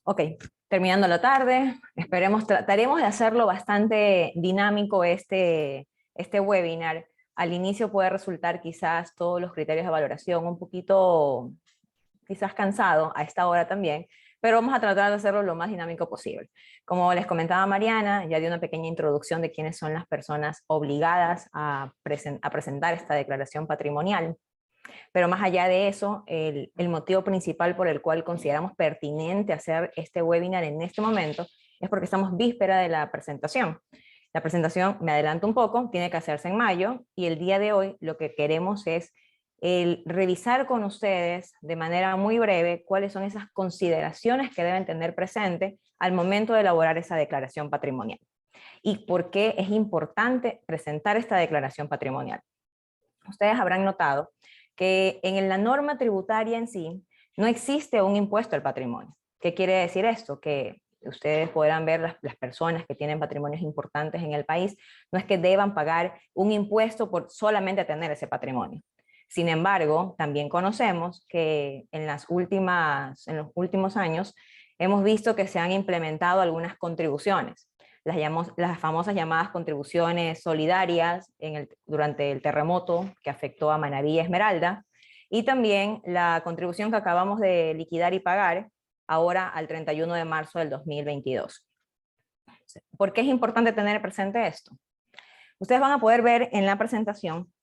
Ok, terminando la tarde, trataremos de hacerlo bastante dinámico este webinar. Al inicio puede resultar quizás todos los criterios de valoración un poquito, quizás cansado a esta hora también, pero vamos a tratar de hacerlo lo más dinámico posible. Como les comentaba Mariana, ya di una pequeña introducción de quiénes son las personas obligadas a presentar esta declaración patrimonial. Pero más allá de eso, el motivo principal por el cual consideramos pertinente hacer este webinar en este momento es porque estamos víspera de la presentación. La presentación, me adelanto un poco, tiene que hacerse en mayo y el día de hoy lo que queremos es revisar con ustedes de manera muy breve cuáles son esas consideraciones que deben tener presente al momento de elaborar esa declaración patrimonial y por qué es importante presentar esta declaración patrimonial. Ustedes habrán notado que en la norma tributaria en sí no existe un impuesto al patrimonio. ¿Qué quiere decir esto? Que ustedes podrán ver las personas que tienen patrimonios importantes en el país, no es que deban pagar un impuesto por solamente tener ese patrimonio. Sin embargo, también conocemos que en los últimos años hemos visto que se han implementado algunas contribuciones. Las famosas llamadas contribuciones solidarias durante el terremoto que afectó a Manabí y Esmeralda, y también la contribución que acabamos de liquidar y pagar ahora al 31 de marzo del 2022. ¿Por qué es importante tener presente esto? Ustedes van a poder ver en la presentación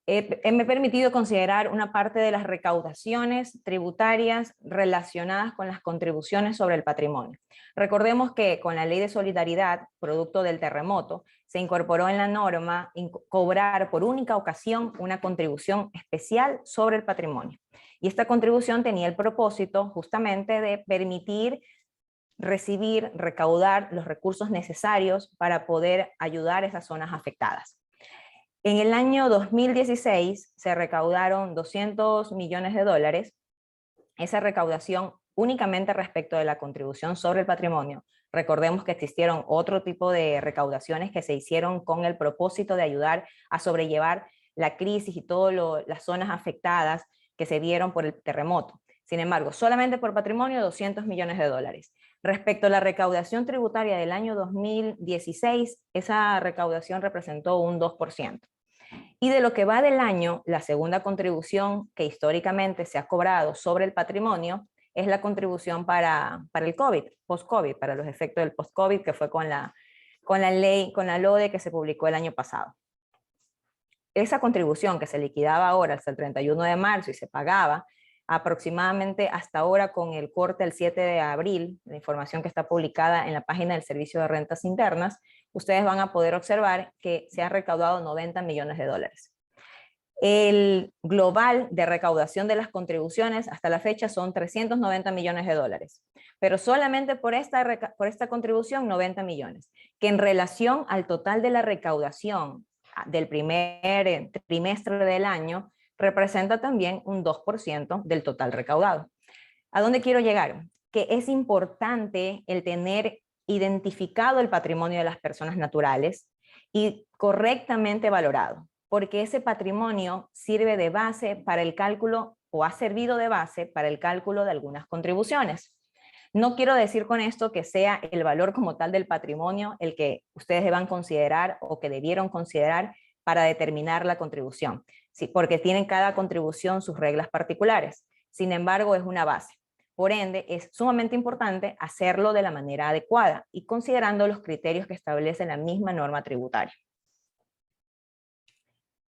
me he permitido considerar una parte de las recaudaciones tributarias relacionadas con las contribuciones sobre el patrimonio. Recordemos que con la Ley de Solidaridad, producto del terremoto, se incorporó en la norma cobrar por única ocasión una contribución especial sobre el patrimonio. Y esta contribución tenía el propósito justamente de permitir recibir, recaudar los recursos necesarios para poder ayudar a esas zonas afectadas. En el año 2016 se recaudaron 200 millones de dólares, esa recaudación únicamente respecto de la contribución sobre el patrimonio. Recordemos que existieron otro tipo de recaudaciones que se hicieron con el propósito de ayudar a sobrellevar la crisis y todas las zonas afectadas que se dieron por el terremoto. Sin embargo, solamente por patrimonio 200 millones de dólares. Respecto a la recaudación tributaria del año 2016, esa recaudación representó un 2%. Y de lo que va del año, la segunda contribución que históricamente se ha cobrado sobre el patrimonio es la contribución para el COVID, post-COVID, para los efectos del post-COVID, que fue con la ley, con la LODE que se publicó el año pasado. Esa contribución que se liquidaba ahora hasta el 31 de marzo y se pagaba aproximadamente hasta ahora con el corte el 7 de abril, la información que está publicada en la página del Servicio de Rentas Internas, ustedes van a poder observar que se han recaudado 90 millones de dólares. El global de recaudación de las contribuciones hasta la fecha son 390 millones de dólares, pero solamente por esta contribución 90 millones, que en relación al total de la recaudación del primer trimestre del año representa también un 2% del total recaudado. ¿A dónde quiero llegar? Que es importante el tener identificado el patrimonio de las personas naturales y correctamente valorado, porque ese patrimonio sirve de base para el cálculo o ha servido de base para el cálculo de algunas contribuciones. No quiero decir con esto que sea el valor como tal del patrimonio el que ustedes deban considerar o que debieron considerar para determinar la contribución, ¿sí? Porque tienen cada contribución sus reglas particulares. Sin embargo, es una base. Por ende, es sumamente importante hacerlo de la manera adecuada y considerando los criterios que establece la misma norma tributaria.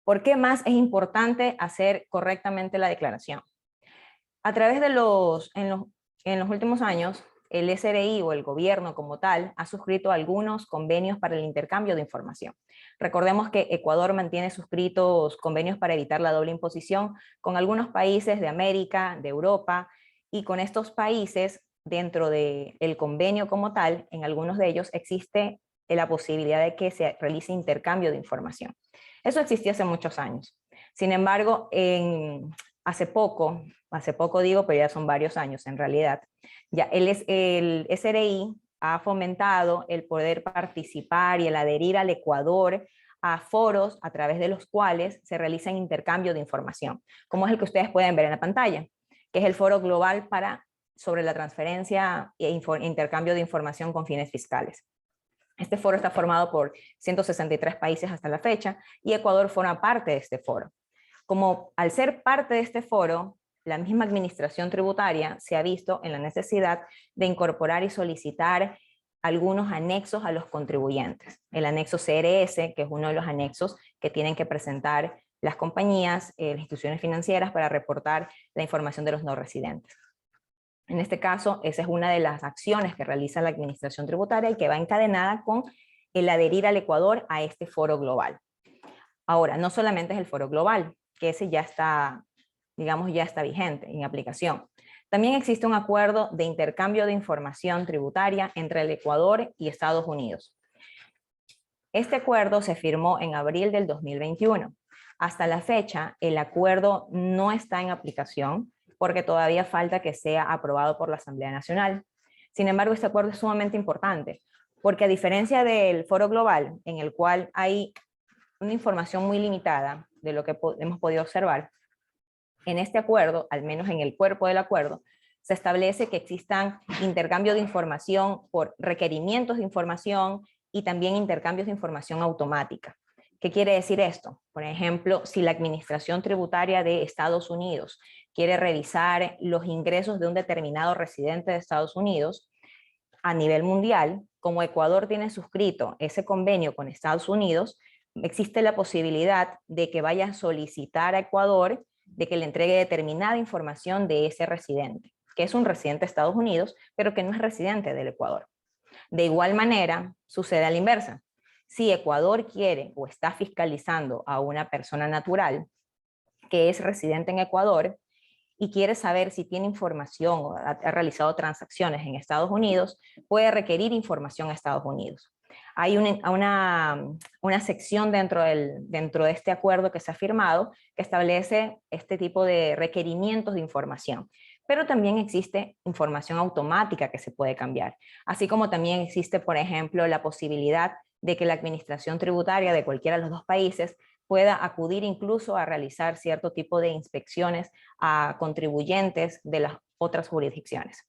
¿Por qué más es importante hacer correctamente la declaración? A través de en los últimos años, el SRI o el gobierno como tal ha suscrito algunos convenios para el intercambio de información. Recordemos que Ecuador mantiene suscritos convenios para evitar la doble imposición con algunos países de América, de Europa, y con estos países, dentro del convenio como tal, en algunos de ellos existe la posibilidad de que se realice intercambio de información. Eso existía hace muchos años. Sin embargo, hace poco digo, pero ya son varios años en realidad, ya el SRI ha fomentado el poder participar y el adherir al Ecuador a foros a través de los cuales se realizan intercambio de información, como es el que ustedes pueden ver en la pantalla, que es el Foro Global para sobre la transferencia e intercambio de información con fines fiscales. Este foro está formado por 163 países hasta la fecha y Ecuador forma parte de este foro. Como al ser parte de este foro, la misma administración tributaria se ha visto en la necesidad de incorporar y solicitar algunos anexos a los contribuyentes. El anexo CRS, que es uno de los anexos que tienen que presentar las compañías, las instituciones financieras para reportar la información de los no residentes. En este caso, esa es una de las acciones que realiza la administración tributaria y que va encadenada con el adherir al Ecuador a este foro global. Ahora, no solamente es el foro global, que ese ya está, digamos, ya está vigente, en aplicación. También existe un acuerdo de intercambio de información tributaria entre el Ecuador y Estados Unidos. Este acuerdo se firmó en abril del 2021. Hasta la fecha, el acuerdo no está en aplicación porque todavía falta que sea aprobado por la Asamblea Nacional. Sin embargo, este acuerdo es sumamente importante porque a diferencia del foro global, en el cual hay una información muy limitada de lo que hemos podido observar, en este acuerdo, al menos en el cuerpo del acuerdo, se establece que existan intercambio de información por requerimientos de información y también intercambios de información automática. ¿Qué quiere decir esto? Por ejemplo, si la Administración Tributaria de Estados Unidos quiere revisar los ingresos de un determinado residente de Estados Unidos a nivel mundial, como Ecuador tiene suscrito ese convenio con Estados Unidos, existe la posibilidad de que vaya a solicitar a Ecuador de que le entregue determinada información de ese residente, que es un residente de Estados Unidos, pero que no es residente del Ecuador. De igual manera, sucede a la inversa. Si Ecuador quiere o está fiscalizando a una persona natural que es residente en Ecuador y quiere saber si tiene información o ha realizado transacciones en Estados Unidos, puede requerir información a Estados Unidos. Hay una sección dentro de este acuerdo que se ha firmado que establece este tipo de requerimientos de información. Pero también existe información automática que se puede cambiar. Así como también existe, por ejemplo, la posibilidad de que la administración tributaria de cualquiera de los dos países pueda acudir incluso a realizar cierto tipo de inspecciones a contribuyentes de las otras jurisdicciones.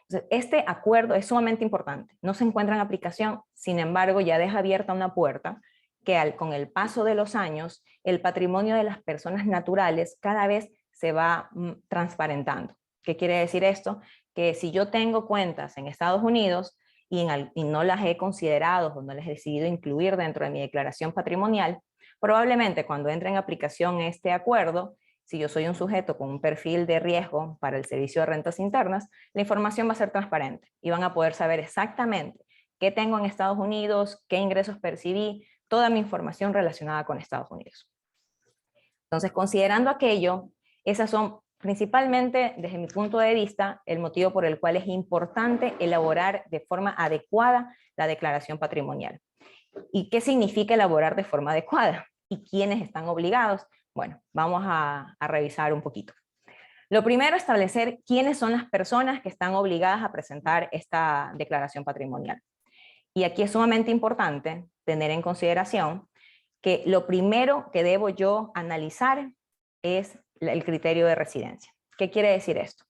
Entonces, este acuerdo es sumamente importante. No se encuentra en aplicación, sin embargo, ya deja abierta una puerta que con el paso de los años, el patrimonio de las personas naturales cada vez se va transparentando. ¿Qué quiere decir esto? Que si yo tengo cuentas en Estados Unidos y no las he considerado o no las he decidido incluir dentro de mi declaración patrimonial, probablemente cuando entre en aplicación este acuerdo, si yo soy un sujeto con un perfil de riesgo para el servicio de rentas internas, la información va a ser transparente y van a poder saber exactamente qué tengo en Estados Unidos, qué ingresos percibí, toda mi información relacionada con Estados Unidos. Entonces, considerando aquello, esas son principalmente, desde mi punto de vista, el motivo por el cual es importante elaborar de forma adecuada la declaración patrimonial. ¿Y qué significa elaborar de forma adecuada? ¿Y quiénes están obligados? Bueno, vamos a revisar un poquito. Lo primero, establecer quiénes son las personas que están obligadas a presentar esta declaración patrimonial. Y aquí es sumamente importante tener en consideración que lo primero que debo yo analizar es el criterio de residencia. ¿Qué quiere decir esto?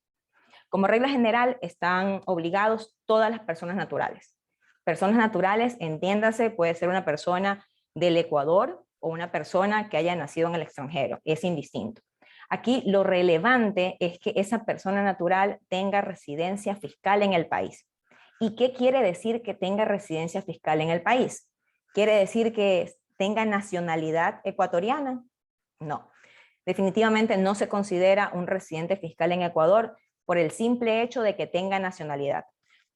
Como regla general, están obligados todas las personas naturales. Personas naturales, entiéndase, puede ser una persona del Ecuador o una persona que haya nacido en el extranjero, es indistinto. Aquí lo relevante es que esa persona natural tenga residencia fiscal en el país. ¿Y qué quiere decir que tenga residencia fiscal en el país? ¿Quiere decir que tenga nacionalidad ecuatoriana? No. Definitivamente no se considera un residente fiscal en Ecuador por el simple hecho de que tenga nacionalidad.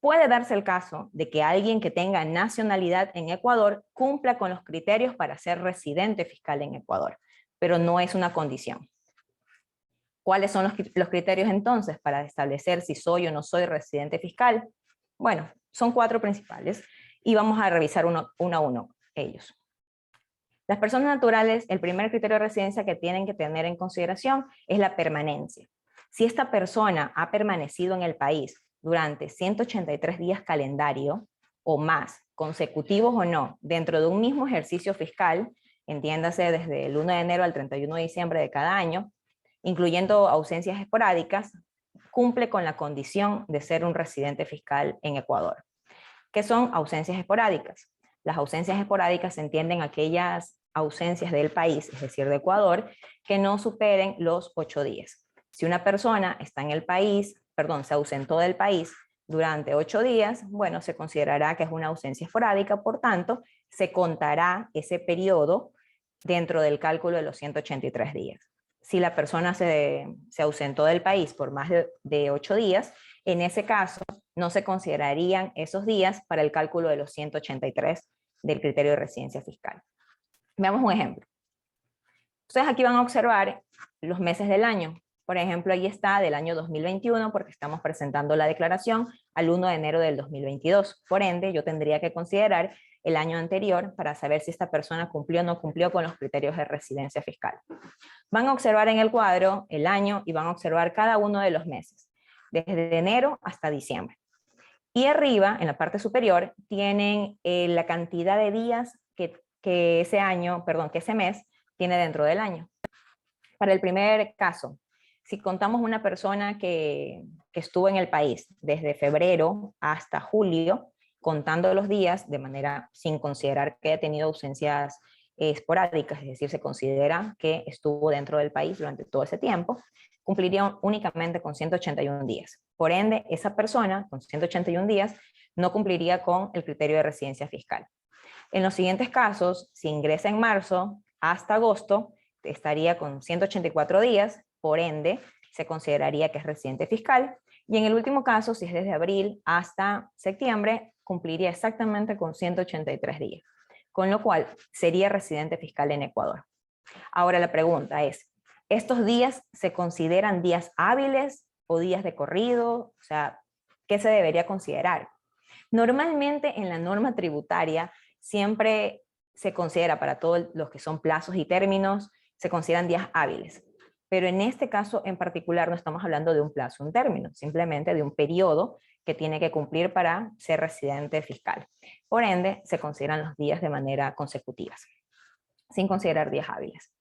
Puede darse el caso de que alguien que tenga nacionalidad en Ecuador cumpla con los criterios para ser residente fiscal en Ecuador, pero no es una condición. ¿Cuáles son los criterios entonces para establecer si soy o no soy residente fiscal? Bueno, son 4 principales y vamos a revisar uno a uno ellos. Las personas naturales, el primer criterio de residencia que tienen que tener en consideración es la permanencia. Si esta persona ha permanecido en el país durante 183 días calendario o más, consecutivos o no, dentro de un mismo ejercicio fiscal, entiéndase desde el 1 de enero al 31 de diciembre de cada año, incluyendo ausencias esporádicas, cumple con la condición de ser un residente fiscal en Ecuador. ¿Qué son ausencias esporádicas? Las ausencias esporádicas se entienden aquellas ausencias del país, es decir, de Ecuador, que no superen los 8 días. Si una persona está en el país, se ausentó del país durante 8 días, bueno, se considerará que es una ausencia esporádica, por tanto, se contará ese periodo dentro del cálculo de los 183 días. Si la persona se ausentó del país por más de 8 días, en ese caso no se considerarían esos días para el cálculo de los 183 del criterio de residencia fiscal. Veamos un ejemplo. Ustedes aquí van a observar los meses del año. Por ejemplo, ahí está del año 2021 porque estamos presentando la declaración al 1 de enero del 2022. Por ende, yo tendría que considerar el año anterior para saber si esta persona cumplió o no cumplió con los criterios de residencia fiscal. Van a observar en el cuadro el año y van a observar cada uno de los meses, desde enero hasta diciembre. Y arriba, en la parte superior, tienen la cantidad de días que ese mes tiene dentro del año. Para el primer caso, si contamos una persona que estuvo en el país desde febrero hasta julio, contando los días de manera sin considerar que haya tenido ausencias esporádicas, es decir, se considera que estuvo dentro del país durante todo ese tiempo, cumpliría únicamente con 181 días. Por ende, esa persona con 181 días no cumpliría con el criterio de residencia fiscal. En los siguientes casos, si ingresa en marzo hasta agosto, estaría con 184 días, por ende, se consideraría que es residente fiscal. Y en el último caso, si es desde abril hasta septiembre, cumpliría exactamente con 183 días, con lo cual sería residente fiscal en Ecuador. Ahora la pregunta es, ¿estos días se consideran días hábiles o días de corrido? O sea, ¿qué se debería considerar? Normalmente en la norma tributaria siempre se considera para todos los que son plazos y términos, se consideran días hábiles. Pero en este caso en particular no estamos hablando de un plazo, un término, simplemente de un periodo que tiene que cumplir para ser residente fiscal. Por ende, se consideran los días de manera consecutiva, sin considerar días hábiles.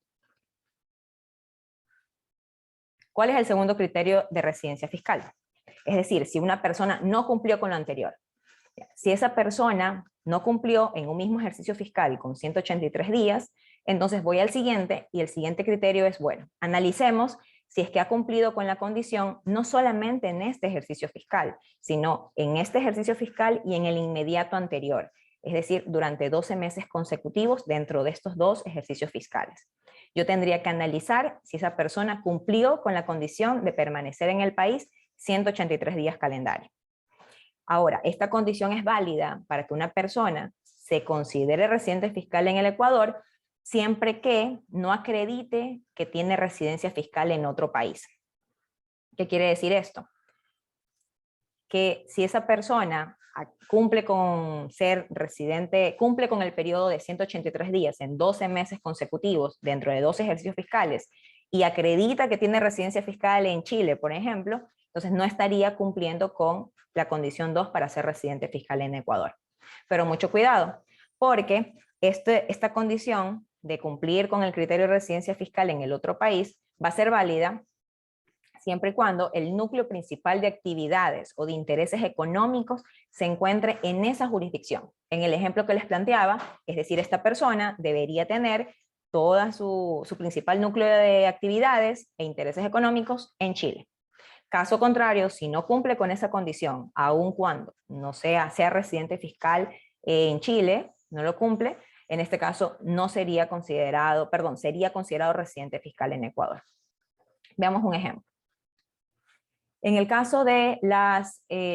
¿Cuál es el segundo criterio de residencia fiscal? Es decir, si una persona no cumplió con lo anterior. Si esa persona no cumplió en un mismo ejercicio fiscal con 183 días, entonces voy al siguiente y el siguiente criterio es, bueno, analicemos si es que ha cumplido con la condición no solamente en este ejercicio fiscal, sino en este ejercicio fiscal y en el inmediato anterior, es decir, durante 12 meses consecutivos dentro de estos dos ejercicios fiscales. Yo tendría que analizar si esa persona cumplió con la condición de permanecer en el país 183 días calendario. Ahora, esta condición es válida para que una persona se considere residente fiscal en el Ecuador siempre que no acredite que tiene residencia fiscal en otro país. ¿Qué quiere decir esto? Que si esa persona cumple con ser residente, cumple con el periodo de 183 días en 12 meses consecutivos dentro de 12 ejercicios fiscales y acredita que tiene residencia fiscal en Chile, por ejemplo, entonces no estaría cumpliendo con la condición 2 para ser residente fiscal en Ecuador. Pero mucho cuidado, porque esta condición de cumplir con el criterio de residencia fiscal en el otro país va a ser válida siempre y cuando el núcleo principal de actividades o de intereses económicos se encuentre en esa jurisdicción. En el ejemplo que les planteaba, es decir, esta persona debería tener toda su principal núcleo de actividades e intereses económicos en Chile. Caso contrario, si no cumple con esa condición, aun cuando no sea residente fiscal en Chile, no lo cumple, en este caso no sería considerado, sería considerado residente fiscal en Ecuador. Veamos un ejemplo. En el caso de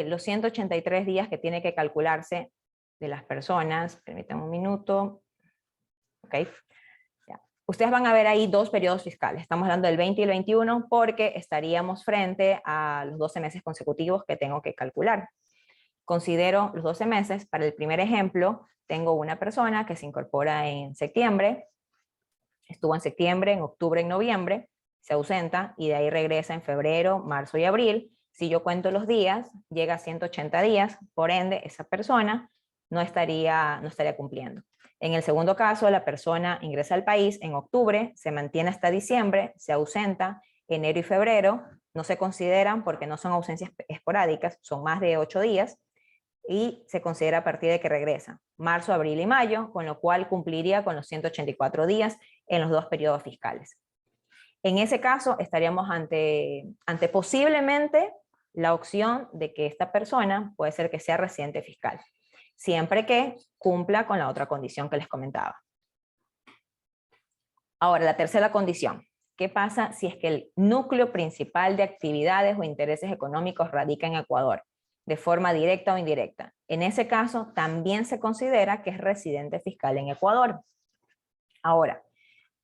los 183 días que tiene que calcularse de las personas, permítanme un minuto, ok. Ustedes van a ver ahí dos periodos fiscales, estamos hablando del 20 y el 21 porque estaríamos frente a los 12 meses consecutivos que tengo que calcular. Considero los 12 meses, para el primer ejemplo, tengo una persona que se incorpora en septiembre, estuvo en septiembre, en octubre, en noviembre, se ausenta y de ahí regresa en febrero, marzo y abril. Si yo cuento los días, llega a 180 días, por ende esa persona no estaría cumpliendo. En el segundo caso, la persona ingresa al país en octubre, se mantiene hasta diciembre, se ausenta enero y febrero, no se consideran porque no son ausencias esporádicas, son más de 8 días, y se considera a partir de que regresa, marzo, abril y mayo, con lo cual cumpliría con los 184 días en los 2 periodos fiscales. En ese caso estaríamos ante posiblemente la opción de que esta persona puede ser que sea residente fiscal, siempre que cumpla con la otra condición que les comentaba. Ahora, la tercera condición. ¿Qué pasa si es que el núcleo principal de actividades o intereses económicos radica en Ecuador, de forma directa o indirecta? En ese caso, también se considera que es residente fiscal en Ecuador. Ahora,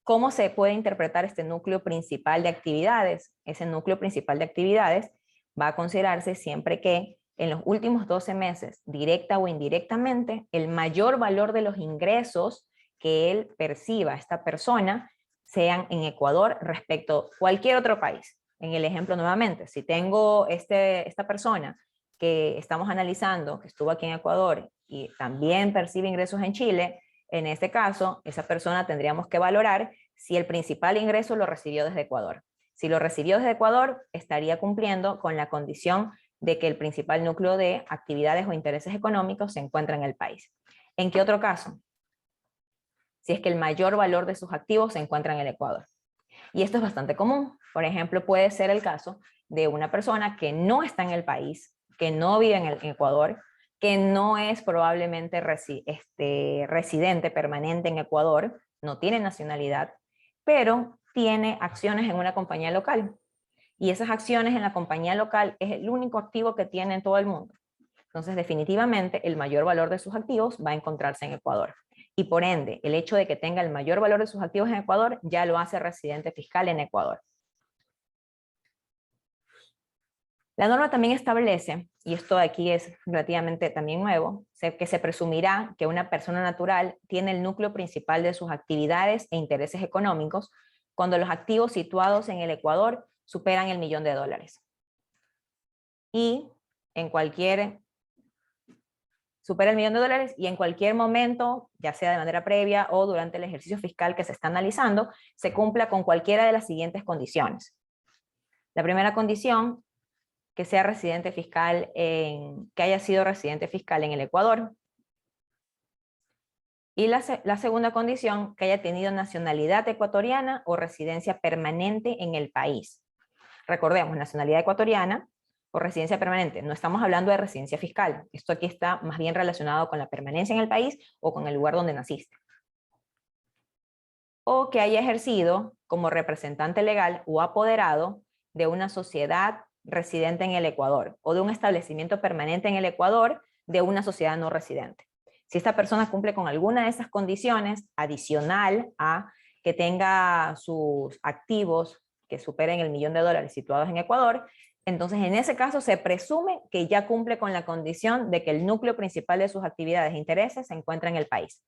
¿cómo se puede interpretar este núcleo principal de actividades? Ese núcleo principal de actividades va a considerarse siempre que en los últimos 12 meses, directa o indirectamente, el mayor valor de los ingresos que él perciba, esta persona, sean en Ecuador respecto a cualquier otro país. En el ejemplo nuevamente, si tengo esta persona que estamos analizando, que estuvo aquí en Ecuador y también percibe ingresos en Chile, en este caso, esa persona tendríamos que valorar si el principal ingreso lo recibió desde Ecuador. Si lo recibió desde Ecuador, estaría cumpliendo con la condición de que el principal núcleo de actividades o intereses económicos se encuentra en el país. ¿En qué otro caso? Si es que el mayor valor de sus activos se encuentra en el Ecuador. Y esto es bastante común. Por ejemplo, puede ser el caso de una persona que no está en el país, que no vive en Ecuador, que no es probablemente residente permanente en Ecuador, no tiene nacionalidad, pero tiene acciones en una compañía local. Y esas acciones en la compañía local es el único activo que tiene en todo el mundo. Entonces, definitivamente, el mayor valor de sus activos va a encontrarse en Ecuador. Y por ende, el hecho de que tenga el mayor valor de sus activos en Ecuador ya lo hace residente fiscal en Ecuador. La norma también establece, y esto aquí es relativamente también nuevo, que se presumirá que una persona natural tiene el núcleo principal de sus actividades e intereses económicos cuando los activos situados en el Ecuador superan el $1.000.000. Y supera el $1.000.000 y en cualquier momento, ya sea de manera previa o durante el ejercicio fiscal que se está analizando, se cumpla con cualquiera de las siguientes condiciones. La primera condición, que sea residente fiscal, que haya sido residente fiscal en el Ecuador. Y la segunda condición, que haya tenido nacionalidad ecuatoriana o residencia permanente en el país. Recordemos, nacionalidad ecuatoriana o residencia permanente. No estamos hablando de residencia fiscal. Esto aquí está más bien relacionado con la permanencia en el país o con el lugar donde naciste. O que haya ejercido como representante legal o apoderado de una sociedad residente en el Ecuador o de un establecimiento permanente en el Ecuador de una sociedad no residente. Si esta persona cumple con alguna de esas condiciones, adicional a que tenga sus activos que superen el $1.000.000 situados en Ecuador, entonces en ese caso se presume que ya cumple con la condición de que el núcleo principal de sus actividades e intereses se encuentra en el país.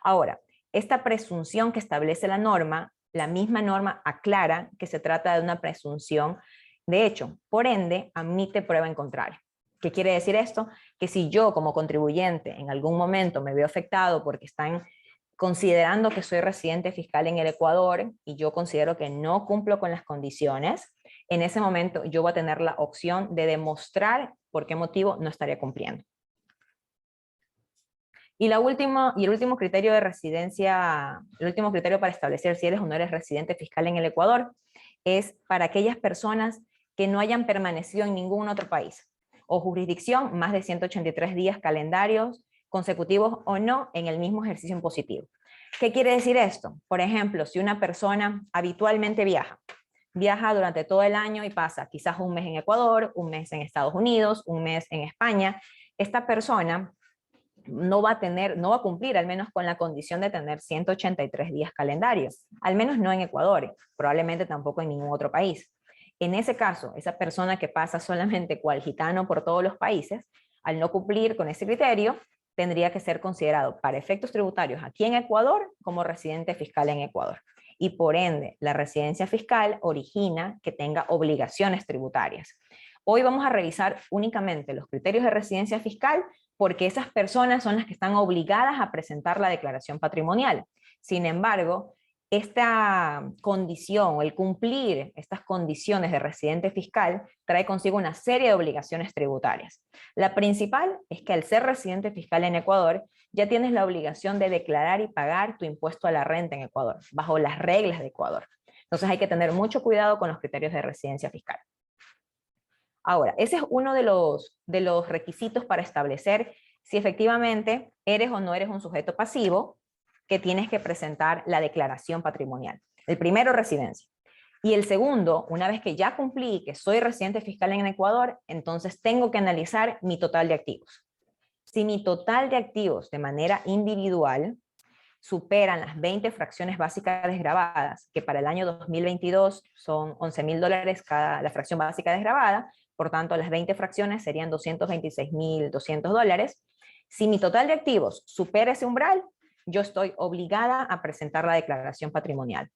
Ahora, esta presunción que establece la norma, la misma norma aclara que se trata de una presunción de hecho, por ende, admite prueba en contrario. ¿Qué quiere decir esto? Que si yo como contribuyente en algún momento me veo afectado porque están considerando que soy residente fiscal en el Ecuador y yo considero que no cumplo con las condiciones, en ese momento yo voy a tener la opción de demostrar por qué motivo no estaría cumpliendo. Y el último criterio de residencia, el último criterio para establecer si eres o no eres residente fiscal en el Ecuador es para aquellas personas que no hayan permanecido en ningún otro país o jurisdicción más de 183 días calendarios consecutivos o no en el mismo ejercicio impositivo. ¿Qué quiere decir esto? Por ejemplo, si una persona habitualmente viaja durante todo el año y pasa quizás un mes en Ecuador, un mes en Estados Unidos, un mes en España, esta persona no va a cumplir al menos con la condición de tener 183 días calendarios, al menos no en Ecuador, probablemente tampoco en ningún otro país. En ese caso, esa persona que pasa solamente cual gitano por todos los países, al no cumplir con ese criterio, tendría que ser considerado para efectos tributarios aquí en Ecuador como residente fiscal en Ecuador. Y por ende, la residencia fiscal origina que tenga obligaciones tributarias. Hoy vamos a revisar únicamente los criterios de residencia fiscal porque esas personas son las que están obligadas a presentar la declaración patrimonial. Sin embargo, esta condición, o el cumplir estas condiciones de residente fiscal, trae consigo una serie de obligaciones tributarias. La principal es que al ser residente fiscal en Ecuador, ya tienes la obligación de declarar y pagar tu impuesto a la renta en Ecuador, bajo las reglas de Ecuador. Entonces hay que tener mucho cuidado con los criterios de residencia fiscal. Ahora, ese es uno de los requisitos para establecer si efectivamente eres o no eres un sujeto pasivo, que tienes que presentar la declaración patrimonial. El primero, residencia. Y el segundo, una vez que ya cumplí que soy residente fiscal en Ecuador, entonces tengo que analizar mi total de activos. Si mi total de activos de manera individual superan las 20 fracciones básicas desgravadas, que para el año 2022 son $11.000 cada la fracción básica desgravada, por tanto las 20 fracciones serían $226.200. Si mi total de activos supera ese umbral, yo estoy obligada a presentar la declaración patrimonial.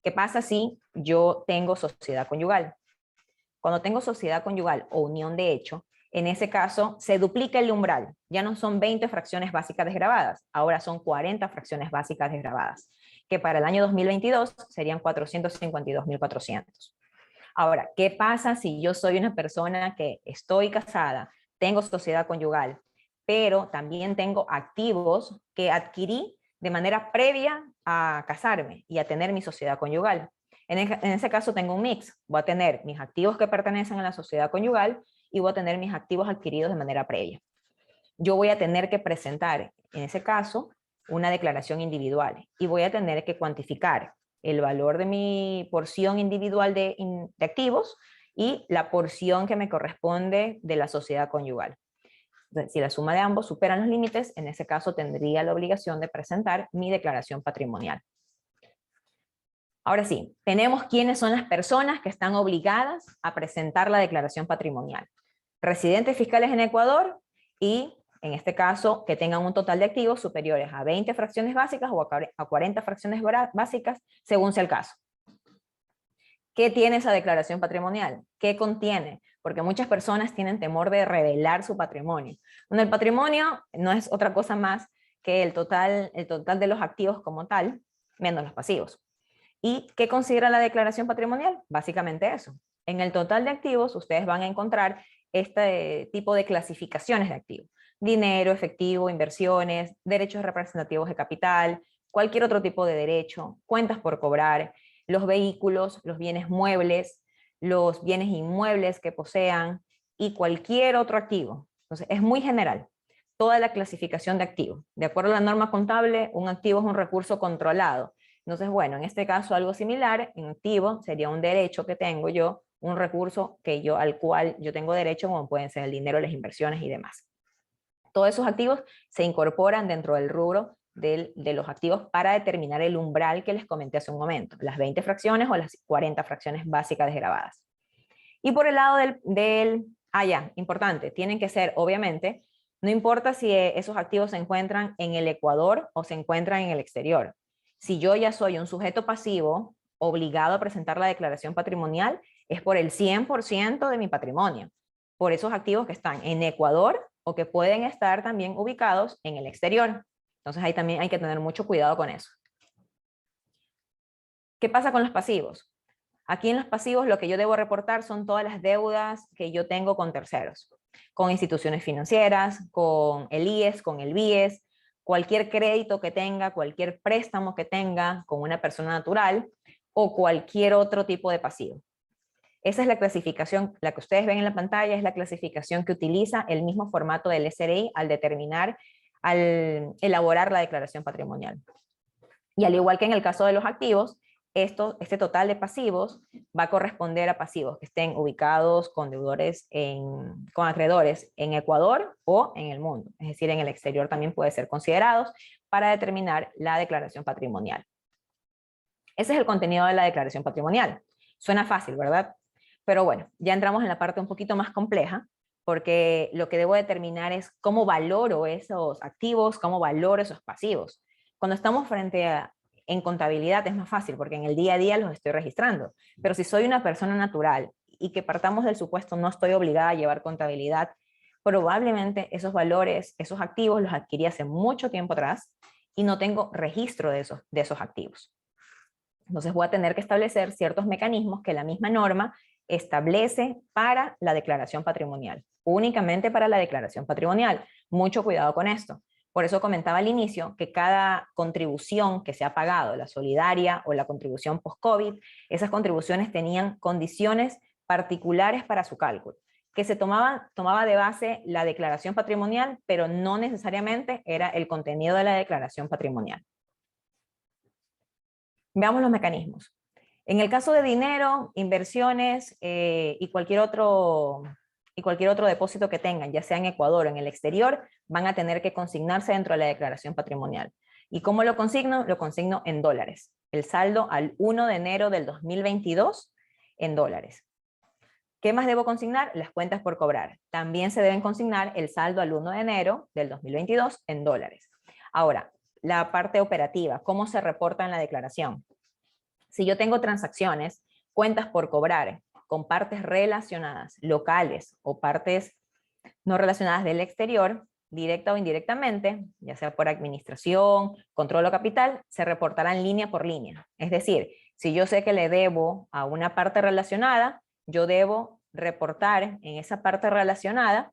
¿Qué pasa si yo tengo sociedad conyugal? Cuando tengo sociedad conyugal o unión de hecho, en ese caso se duplica el umbral. Ya no son 20 fracciones básicas desgravadas, ahora son 40 fracciones básicas desgravadas, que para el año 2022 serían 452.400. Ahora, ¿qué pasa si yo soy una persona que estoy casada, tengo sociedad conyugal, pero también tengo activos que adquirí de manera previa a casarme y a tener mi sociedad conyugal? En ese caso tengo un mix. Voy a tener mis activos que pertenecen a la sociedad conyugal y voy a tener mis activos adquiridos de manera previa. Yo voy a tener que presentar, en ese caso, una declaración individual y voy a tener que cuantificar el valor de mi porción individual de activos y la porción que me corresponde de la sociedad conyugal. Entonces, si la suma de ambos superan los límites, en ese caso tendría la obligación de presentar mi declaración patrimonial. Ahora sí, tenemos quiénes son las personas que están obligadas a presentar la declaración patrimonial. Residentes fiscales en Ecuador y, en este caso, que tengan un total de activos superiores a 20 fracciones básicas o a 40 fracciones básicas, según sea el caso. ¿Qué tiene esa declaración patrimonial? ¿Qué contiene? Porque muchas personas tienen temor de revelar su patrimonio. Bueno, el patrimonio no es otra cosa más que el total de los activos como tal, menos los pasivos. ¿Y qué considera la declaración patrimonial? Básicamente eso. En el total de activos ustedes van a encontrar este tipo de clasificaciones de activos. Dinero, efectivo, inversiones, derechos representativos de capital, cualquier otro tipo de derecho, cuentas por cobrar, los vehículos, los bienes muebles, los bienes inmuebles que posean y cualquier otro activo. Entonces es muy general. Toda la clasificación de activos. De acuerdo a la norma contable, un activo es un recurso controlado. Entonces, bueno, en este caso algo similar, en activo sería un derecho que tengo yo, un recurso al cual yo tengo derecho, como pueden ser el dinero, las inversiones y demás. Todos esos activos se incorporan dentro del rubro de los activos para determinar el umbral que les comenté hace un momento, las 20 fracciones o las 40 fracciones básicas desgravadas. Y por el lado importante, tienen que ser, obviamente, no importa si esos activos se encuentran en el Ecuador o se encuentran en el exterior. Si yo ya soy un sujeto pasivo obligado a presentar la declaración patrimonial, es por el 100% de mi patrimonio, por esos activos que están en Ecuador o que pueden estar también ubicados en el exterior. Entonces ahí también hay que tener mucho cuidado con eso. ¿Qué pasa con los pasivos? Aquí en los pasivos lo que yo debo reportar son todas las deudas que yo tengo con terceros, con instituciones financieras, con el IES, con el BIES, cualquier crédito que tenga, cualquier préstamo que tenga con una persona natural o cualquier otro tipo de pasivo. Esa es la clasificación, la que ustedes ven en la pantalla es la clasificación que utiliza el mismo formato del SRI al elaborar la declaración patrimonial. Y al igual que en el caso de los activos, este total de pasivos va a corresponder a pasivos que estén ubicados con deudores, con acreedores en Ecuador o en el mundo. Es decir, en el exterior también puede ser considerados para determinar la declaración patrimonial. Ese es el contenido de la declaración patrimonial. Suena fácil, ¿verdad? Pero bueno, ya entramos en la parte un poquito más compleja, porque lo que debo determinar es cómo valoro esos activos, cómo valoro esos pasivos. Cuando estamos en contabilidad es más fácil, porque en el día a día los estoy registrando. Pero si soy una persona natural y que partamos del supuesto no estoy obligada a llevar contabilidad, probablemente esos valores, esos activos los adquirí hace mucho tiempo atrás y no tengo registro de esos activos. Entonces voy a tener que establecer ciertos mecanismos que la misma norma establece para la declaración patrimonial, únicamente para la declaración patrimonial. Mucho cuidado con esto. Por eso comentaba al inicio que cada contribución que se ha pagado, la solidaria o la contribución post-COVID, esas contribuciones tenían condiciones particulares para su cálculo, que se tomaba de base la declaración patrimonial, pero no necesariamente era el contenido de la declaración patrimonial. Veamos los mecanismos. En el caso de dinero, inversiones y cualquier otro depósito que tengan, ya sea en Ecuador o en el exterior, van a tener que consignarse dentro de la declaración patrimonial. ¿Y cómo lo consigno? Lo consigno en dólares. El saldo al 1 de enero del 2022 en dólares. ¿Qué más debo consignar? Las cuentas por cobrar. También se deben consignar el saldo al 1 de enero del 2022 en dólares. Ahora, la parte operativa, ¿cómo se reporta en la declaración? Si yo tengo transacciones, cuentas por cobrar, con partes relacionadas, locales o partes no relacionadas del exterior, directa o indirectamente, ya sea por administración, control o capital, se reportarán línea por línea. Es decir, si yo sé que le debo a una parte relacionada, yo debo reportar en esa parte relacionada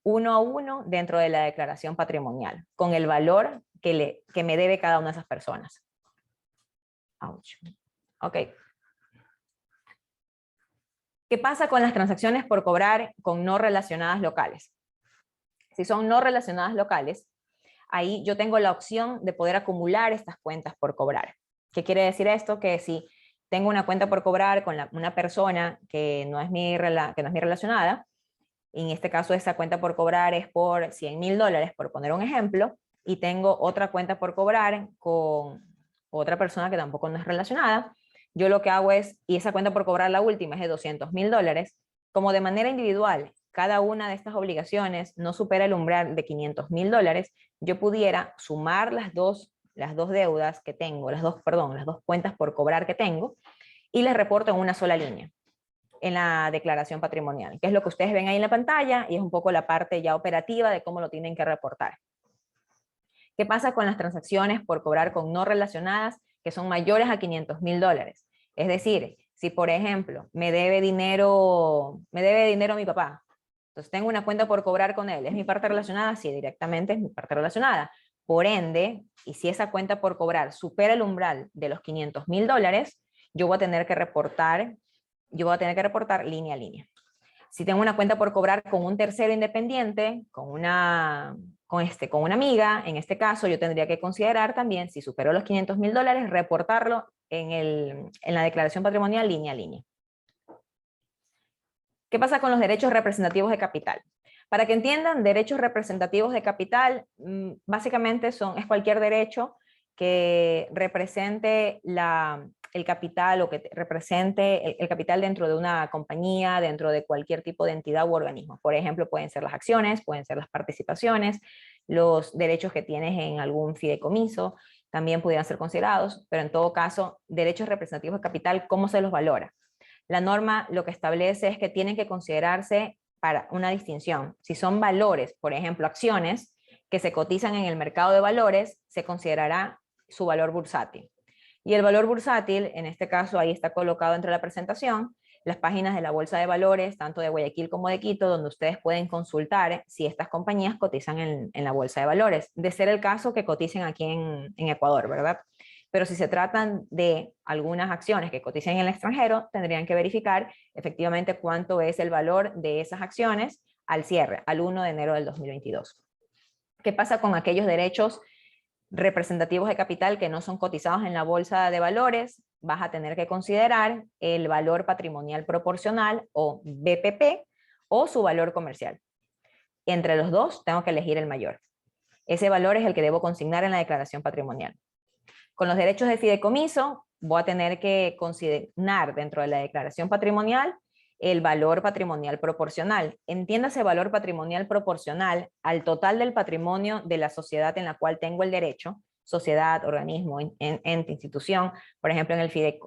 uno a uno dentro de la declaración patrimonial, con el valor que me debe cada una de esas personas. Ouch. Ok. ¿Qué pasa con las transacciones por cobrar con no relacionadas locales? Si son no relacionadas locales, ahí yo tengo la opción de poder acumular estas cuentas por cobrar. ¿Qué quiere decir esto? Que si tengo una cuenta por cobrar con una persona que no es mi relacionada, en este caso esa cuenta por cobrar es por $100,000, por poner un ejemplo, y tengo otra cuenta por cobrar con otra persona que tampoco no es relacionada, yo lo que hago es, y esa cuenta por cobrar la última es de $200,000, como de manera individual, cada una de estas obligaciones no supera el umbral de $500,000, yo pudiera sumar las dos deudas que tengo, las dos cuentas por cobrar que tengo, y les reporto en una sola línea en la declaración patrimonial, que es lo que ustedes ven ahí en la pantalla, y es un poco la parte ya operativa de cómo lo tienen que reportar. ¿Qué pasa con las transacciones por cobrar con no relacionadas que son mayores a $500,000? Es decir, si por ejemplo me debe dinero mi papá, entonces tengo una cuenta por cobrar con él, ¿es mi parte relacionada? Sí, directamente es mi parte relacionada. Por ende, y si esa cuenta por cobrar supera el umbral de los $500,000, yo voy a tener que reportar línea a línea. Si tengo una cuenta por cobrar con un tercero independiente, con una amiga, en este caso yo tendría que considerar también, si superó los $500,000, reportarlo en la declaración patrimonial línea a línea. ¿Qué pasa con los derechos representativos de capital? Para que entiendan, derechos representativos de capital básicamente es cualquier derecho que represente el capital o que represente el capital dentro de una compañía, dentro de cualquier tipo de entidad u organismo. Por ejemplo, pueden ser las acciones, pueden ser las participaciones, los derechos que tienes en algún fideicomiso, también pudieran ser considerados, pero en todo caso, derechos representativos de capital, ¿cómo se los valora? La norma lo que establece es que tienen que considerarse para una distinción. Si son valores, por ejemplo, acciones que se cotizan en el mercado de valores, se considerará su valor bursátil. Y el valor bursátil, en este caso, ahí está colocado entre la presentación, las páginas de la Bolsa de Valores, tanto de Guayaquil como de Quito, donde ustedes pueden consultar si estas compañías cotizan en la Bolsa de Valores, de ser el caso que coticen aquí en Ecuador, ¿verdad? Pero si se tratan de algunas acciones que coticen en el extranjero, tendrían que verificar efectivamente cuánto es el valor de esas acciones al cierre, al 1 de enero del 2022. ¿Qué pasa con aquellos derechos representativos de capital que no son cotizados en la bolsa de valores? Vas a tener que considerar el valor patrimonial proporcional o BPP o su valor comercial. Entre los dos tengo que elegir el mayor. Ese valor es el que debo consignar en la declaración patrimonial. Con los derechos de fideicomiso, voy a tener que consignar dentro de la declaración patrimonial el valor patrimonial proporcional. Entiéndase valor patrimonial proporcional al total del patrimonio de la sociedad en la cual tengo el derecho, sociedad, organismo, ente, institución. Por ejemplo, en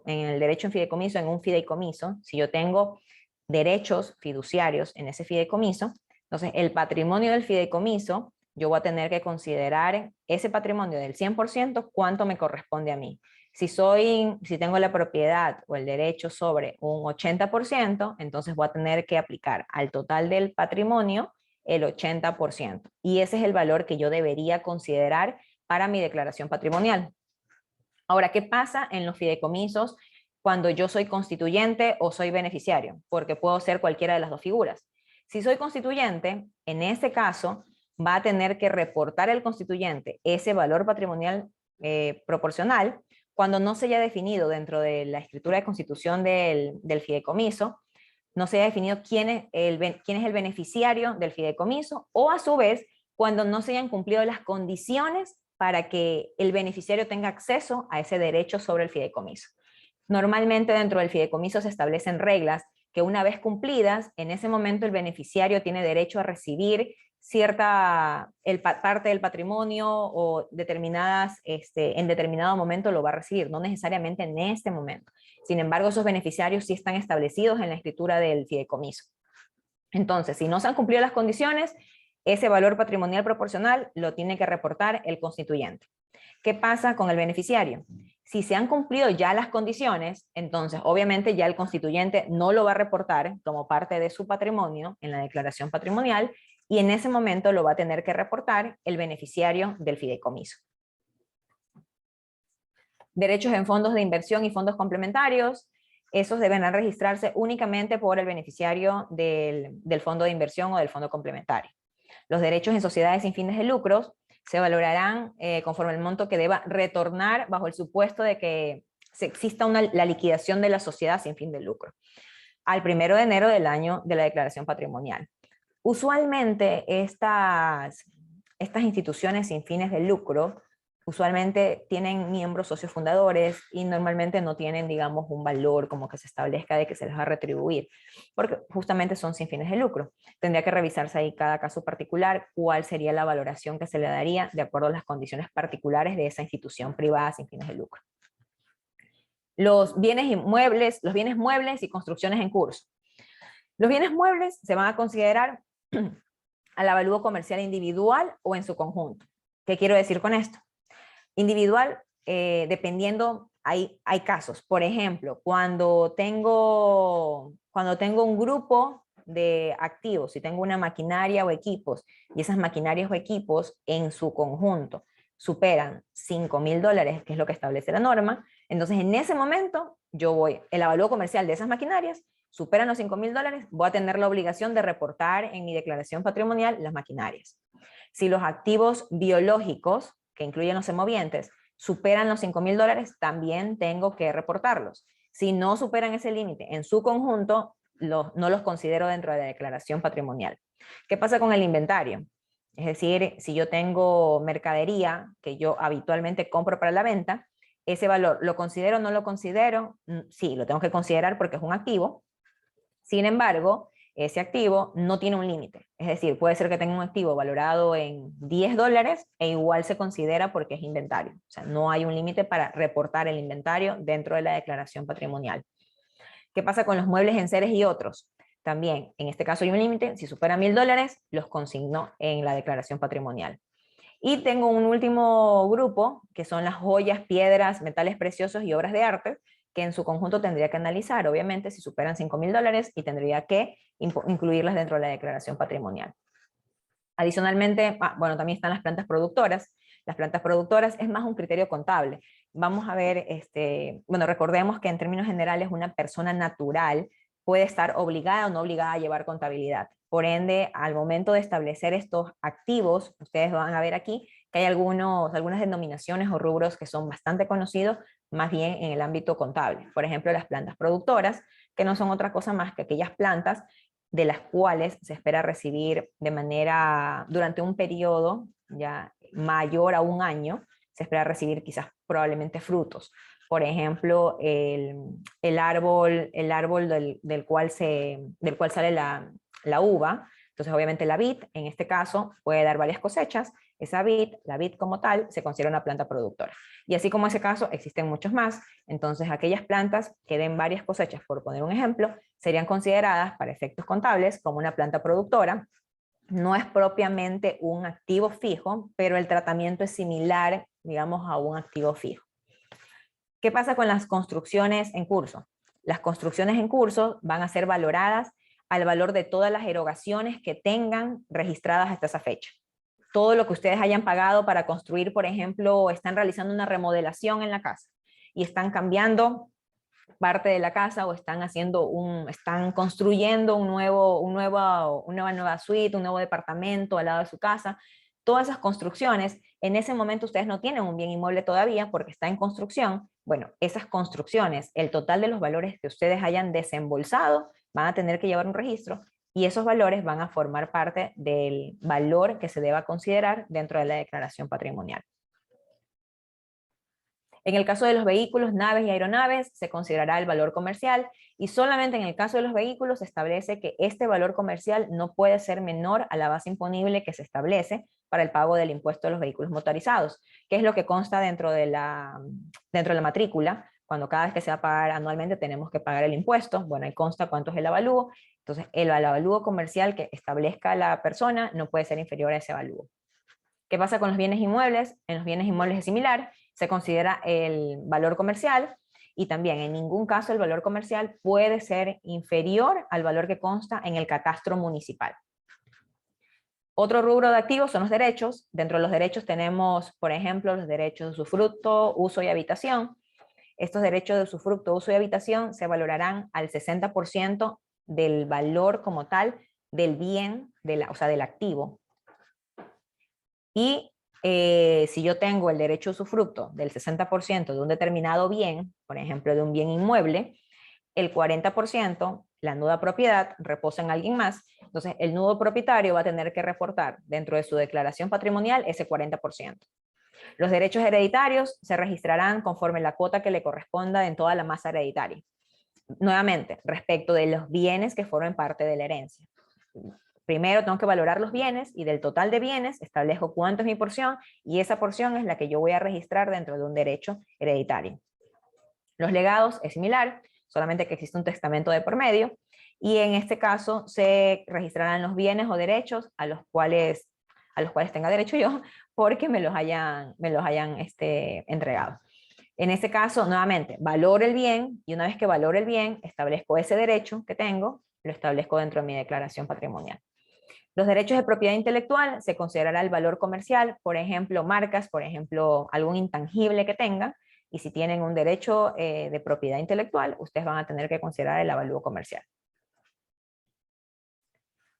el derecho en fideicomiso, en un fideicomiso, si yo tengo derechos fiduciarios en ese fideicomiso, entonces el patrimonio del fideicomiso yo voy a tener que considerar ese patrimonio del 100%, cuánto me corresponde a mí. Si tengo la propiedad o el derecho sobre un 80%, entonces voy a tener que aplicar al total del patrimonio el 80%. Y ese es el valor que yo debería considerar para mi declaración patrimonial. Ahora, ¿qué pasa en los fideicomisos cuando yo soy constituyente o soy beneficiario? Porque puedo ser cualquiera de las dos figuras. Si soy constituyente, en este caso, va a tener que reportar el constituyente ese valor patrimonial proporcional cuando no se haya definido dentro de la escritura de constitución del fideicomiso, no se haya definido quién es el beneficiario del fideicomiso, o a su vez, cuando no se hayan cumplido las condiciones para que el beneficiario tenga acceso a ese derecho sobre el fideicomiso. Normalmente dentro del fideicomiso se establecen reglas que una vez cumplidas, en ese momento el beneficiario tiene derecho a recibir parte del patrimonio o en determinado momento lo va a recibir, no necesariamente en este momento. Sin embargo, esos beneficiarios sí están establecidos en la escritura del fideicomiso. Entonces, si no se han cumplido las condiciones, ese valor patrimonial proporcional lo tiene que reportar el constituyente. ¿Qué pasa con el beneficiario? Si se han cumplido ya las condiciones, entonces obviamente ya el constituyente no lo va a reportar como parte de su patrimonio en la declaración patrimonial, y en ese momento lo va a tener que reportar el beneficiario del fideicomiso. Derechos en fondos de inversión y fondos complementarios, esos deberán registrarse únicamente por el beneficiario del fondo de inversión o del fondo complementario. Los derechos en sociedades sin fines de lucros se valorarán conforme el monto que deba retornar bajo el supuesto de que exista la liquidación de la sociedad sin fin de lucro al 1 de enero del año de la declaración patrimonial. Usualmente estas instituciones sin fines de lucro usualmente tienen miembros socios fundadores y normalmente no tienen, digamos, un valor como que se establezca de que se les va a retribuir, porque justamente son sin fines de lucro. Tendría que revisarse ahí cada caso particular cuál sería la valoración que se le daría de acuerdo a las condiciones particulares de esa institución privada sin fines de lucro. Los bienes muebles y construcciones en curso. Los bienes muebles se van a considerar al avalúo comercial individual o en su conjunto. ¿Qué quiero decir con esto? Individual, dependiendo, hay casos. Por ejemplo, cuando tengo un grupo de activos, si tengo una maquinaria o equipos, y esas maquinarias o equipos en su conjunto superan $5,000, que es lo que establece la norma, entonces en ese momento el avalúo comercial de esas maquinarias superan los $5,000, voy a tener la obligación de reportar en mi declaración patrimonial las maquinarias. Si los activos biológicos, que incluyen los semovientes, superan los $5,000, también tengo que reportarlos. Si no superan ese límite en su conjunto, no los considero dentro de la declaración patrimonial. ¿Qué pasa con el inventario? Es decir, si yo tengo mercadería que yo habitualmente compro para la venta, ese valor, ¿lo considero o no lo considero? Sí, lo tengo que considerar porque es un activo. Sin embargo, ese activo no tiene un límite. Es decir, puede ser que tenga un activo valorado en $10 e igual se considera porque es inventario. O sea, no hay un límite para reportar el inventario dentro de la declaración patrimonial. ¿Qué pasa con los muebles en seres y otros? También, en este caso hay un límite. Si supera $1,000, los consigno en la declaración patrimonial. Y tengo un último grupo, que son las joyas, piedras, metales preciosos y obras de arte, que en su conjunto tendría que analizar, obviamente, si superan $5,000 y tendría que incluirlas dentro de la declaración patrimonial. Adicionalmente, bueno, también están las plantas productoras. Las plantas productoras es más un criterio contable. Vamos a ver, bueno, recordemos que en términos generales una persona natural puede estar obligada o no obligada a llevar contabilidad. Por ende, al momento de establecer estos activos, ustedes van a ver aquí que hay algunas denominaciones o rubros que son bastante conocidos, más bien en el ámbito contable. Por ejemplo, las plantas productoras, que no son otra cosa más que aquellas plantas de las cuales se espera recibir durante un periodo ya mayor a un año, se espera recibir quizás probablemente frutos. Por ejemplo, el árbol del cual sale la uva. Entonces, obviamente la vid, en este caso, puede dar varias cosechas. Esa vid, la vid como tal, se considera una planta productora. Y así como ese caso, existen muchos más. Entonces, aquellas plantas que den varias cosechas, por poner un ejemplo, serían consideradas para efectos contables como una planta productora, no es propiamente un activo fijo, pero el tratamiento es similar, digamos, a un activo fijo. ¿Qué pasa con las construcciones en curso? Las construcciones en curso van a ser valoradas al valor de todas las erogaciones que tengan registradas hasta esa fecha. Todo lo que ustedes hayan pagado para construir, por ejemplo, están realizando una remodelación en la casa y están cambiando parte de la casa o están construyendo una nueva suite, un nuevo departamento al lado de su casa. Todas esas construcciones, en ese momento ustedes no tienen un bien inmueble todavía porque está en construcción. Bueno, esas construcciones, el total de los valores que ustedes hayan desembolsado, van a tener que llevar un registro y esos valores van a formar parte del valor que se deba considerar dentro de la declaración patrimonial. En el caso de los vehículos, naves y aeronaves, se considerará el valor comercial y solamente en el caso de los vehículos se establece que este valor comercial no puede ser menor a la base imponible que se establece para el pago del impuesto de los vehículos motorizados, que es lo que consta dentro de la matrícula. Cuando cada vez que se va a pagar anualmente tenemos que pagar el impuesto, bueno, ahí consta cuánto es el avalúo. Entonces, el avalúo comercial que establezca la persona no puede ser inferior a ese avalúo. ¿Qué pasa con los bienes inmuebles? En los bienes inmuebles es similar, se considera el valor comercial y también en ningún caso el valor comercial puede ser inferior al valor que consta en el catastro municipal. Otro rubro de activos son los derechos. Dentro de los derechos tenemos, por ejemplo, los derechos de usufructo, uso y habitación. Estos derechos de usufructo, uso y habitación se valorarán al 60% del valor como tal del bien, o sea, del activo. Y si yo tengo el derecho de usufructo del 60% de un determinado bien, por ejemplo, de un bien inmueble, el 40%, la nuda propiedad, reposa en alguien más, entonces el nudo propietario va a tener que reportar dentro de su declaración patrimonial ese 40%. Los derechos hereditarios se registrarán conforme la cuota que le corresponda en toda la masa hereditaria. Nuevamente, respecto de los bienes que formen parte de la herencia. Primero tengo que valorar los bienes y del total de bienes establezco cuánto es mi porción y esa porción es la que yo voy a registrar dentro de un derecho hereditario. Los legados es similar, solamente que existe un testamento de por medio y en este caso se registrarán los bienes o derechos a los cuales tenga derecho yo porque me los hayan entregado. En este caso, nuevamente, valoro el bien y una vez que valore el bien, establezco ese derecho que tengo, lo establezco dentro de mi declaración patrimonial. Los derechos de propiedad intelectual se considerará el valor comercial, por ejemplo, marcas, por ejemplo, algún intangible que tengan, y si tienen un derecho de propiedad intelectual, ustedes van a tener que considerar el avalúo comercial.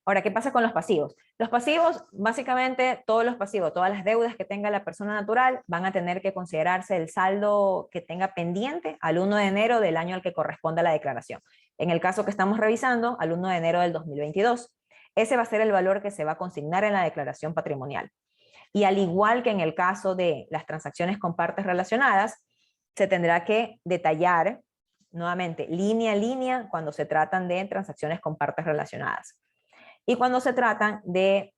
Ahora, ¿qué pasa con los pasivos? Los pasivos, básicamente, todos los pasivos, todas las deudas que tenga la persona natural van a tener que considerarse el saldo que tenga pendiente al 1 de enero del año al que corresponda la declaración. En el caso que estamos revisando, al 1 de enero del 2022. Ese va a ser el valor que se va a consignar en la declaración patrimonial. Y al igual que en el caso de las transacciones con partes relacionadas, se tendrá que detallar, nuevamente, línea a línea, cuando se tratan de transacciones con partes relacionadas. Y cuando se tratan de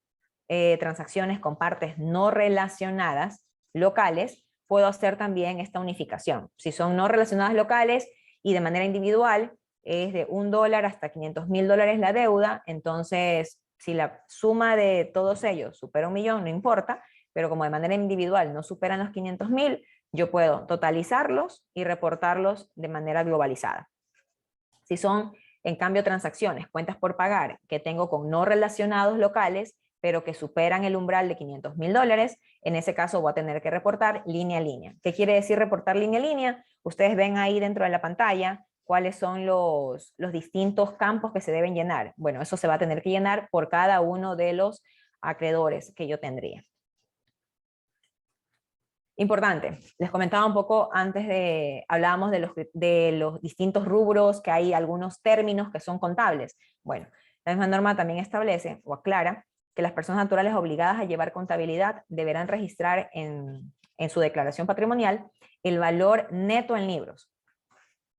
transacciones con partes no relacionadas, locales, puedo hacer también esta unificación. Si son no relacionadas locales y de manera individual, es de $1 hasta $500,000 la deuda, entonces si la suma de todos ellos supera 1 millón, no importa, pero como de manera individual no superan los 500,000, yo puedo totalizarlos y reportarlos de manera globalizada. Si son, en cambio, transacciones, cuentas por pagar, que tengo con no relacionados locales, pero que superan el umbral de $500,000, en ese caso voy a tener que reportar línea a línea. ¿Qué quiere decir reportar línea a línea? Ustedes ven ahí dentro de la pantalla cuáles son los distintos campos que se deben llenar. Bueno, eso se va a tener que llenar por cada uno de los acreedores que yo tendría. Importante, les comentaba un poco antes hablábamos de los distintos rubros, que hay algunos términos que son contables. Bueno, la misma norma también establece o aclara que las personas naturales obligadas a llevar contabilidad deberán registrar en su declaración patrimonial el valor neto en libros,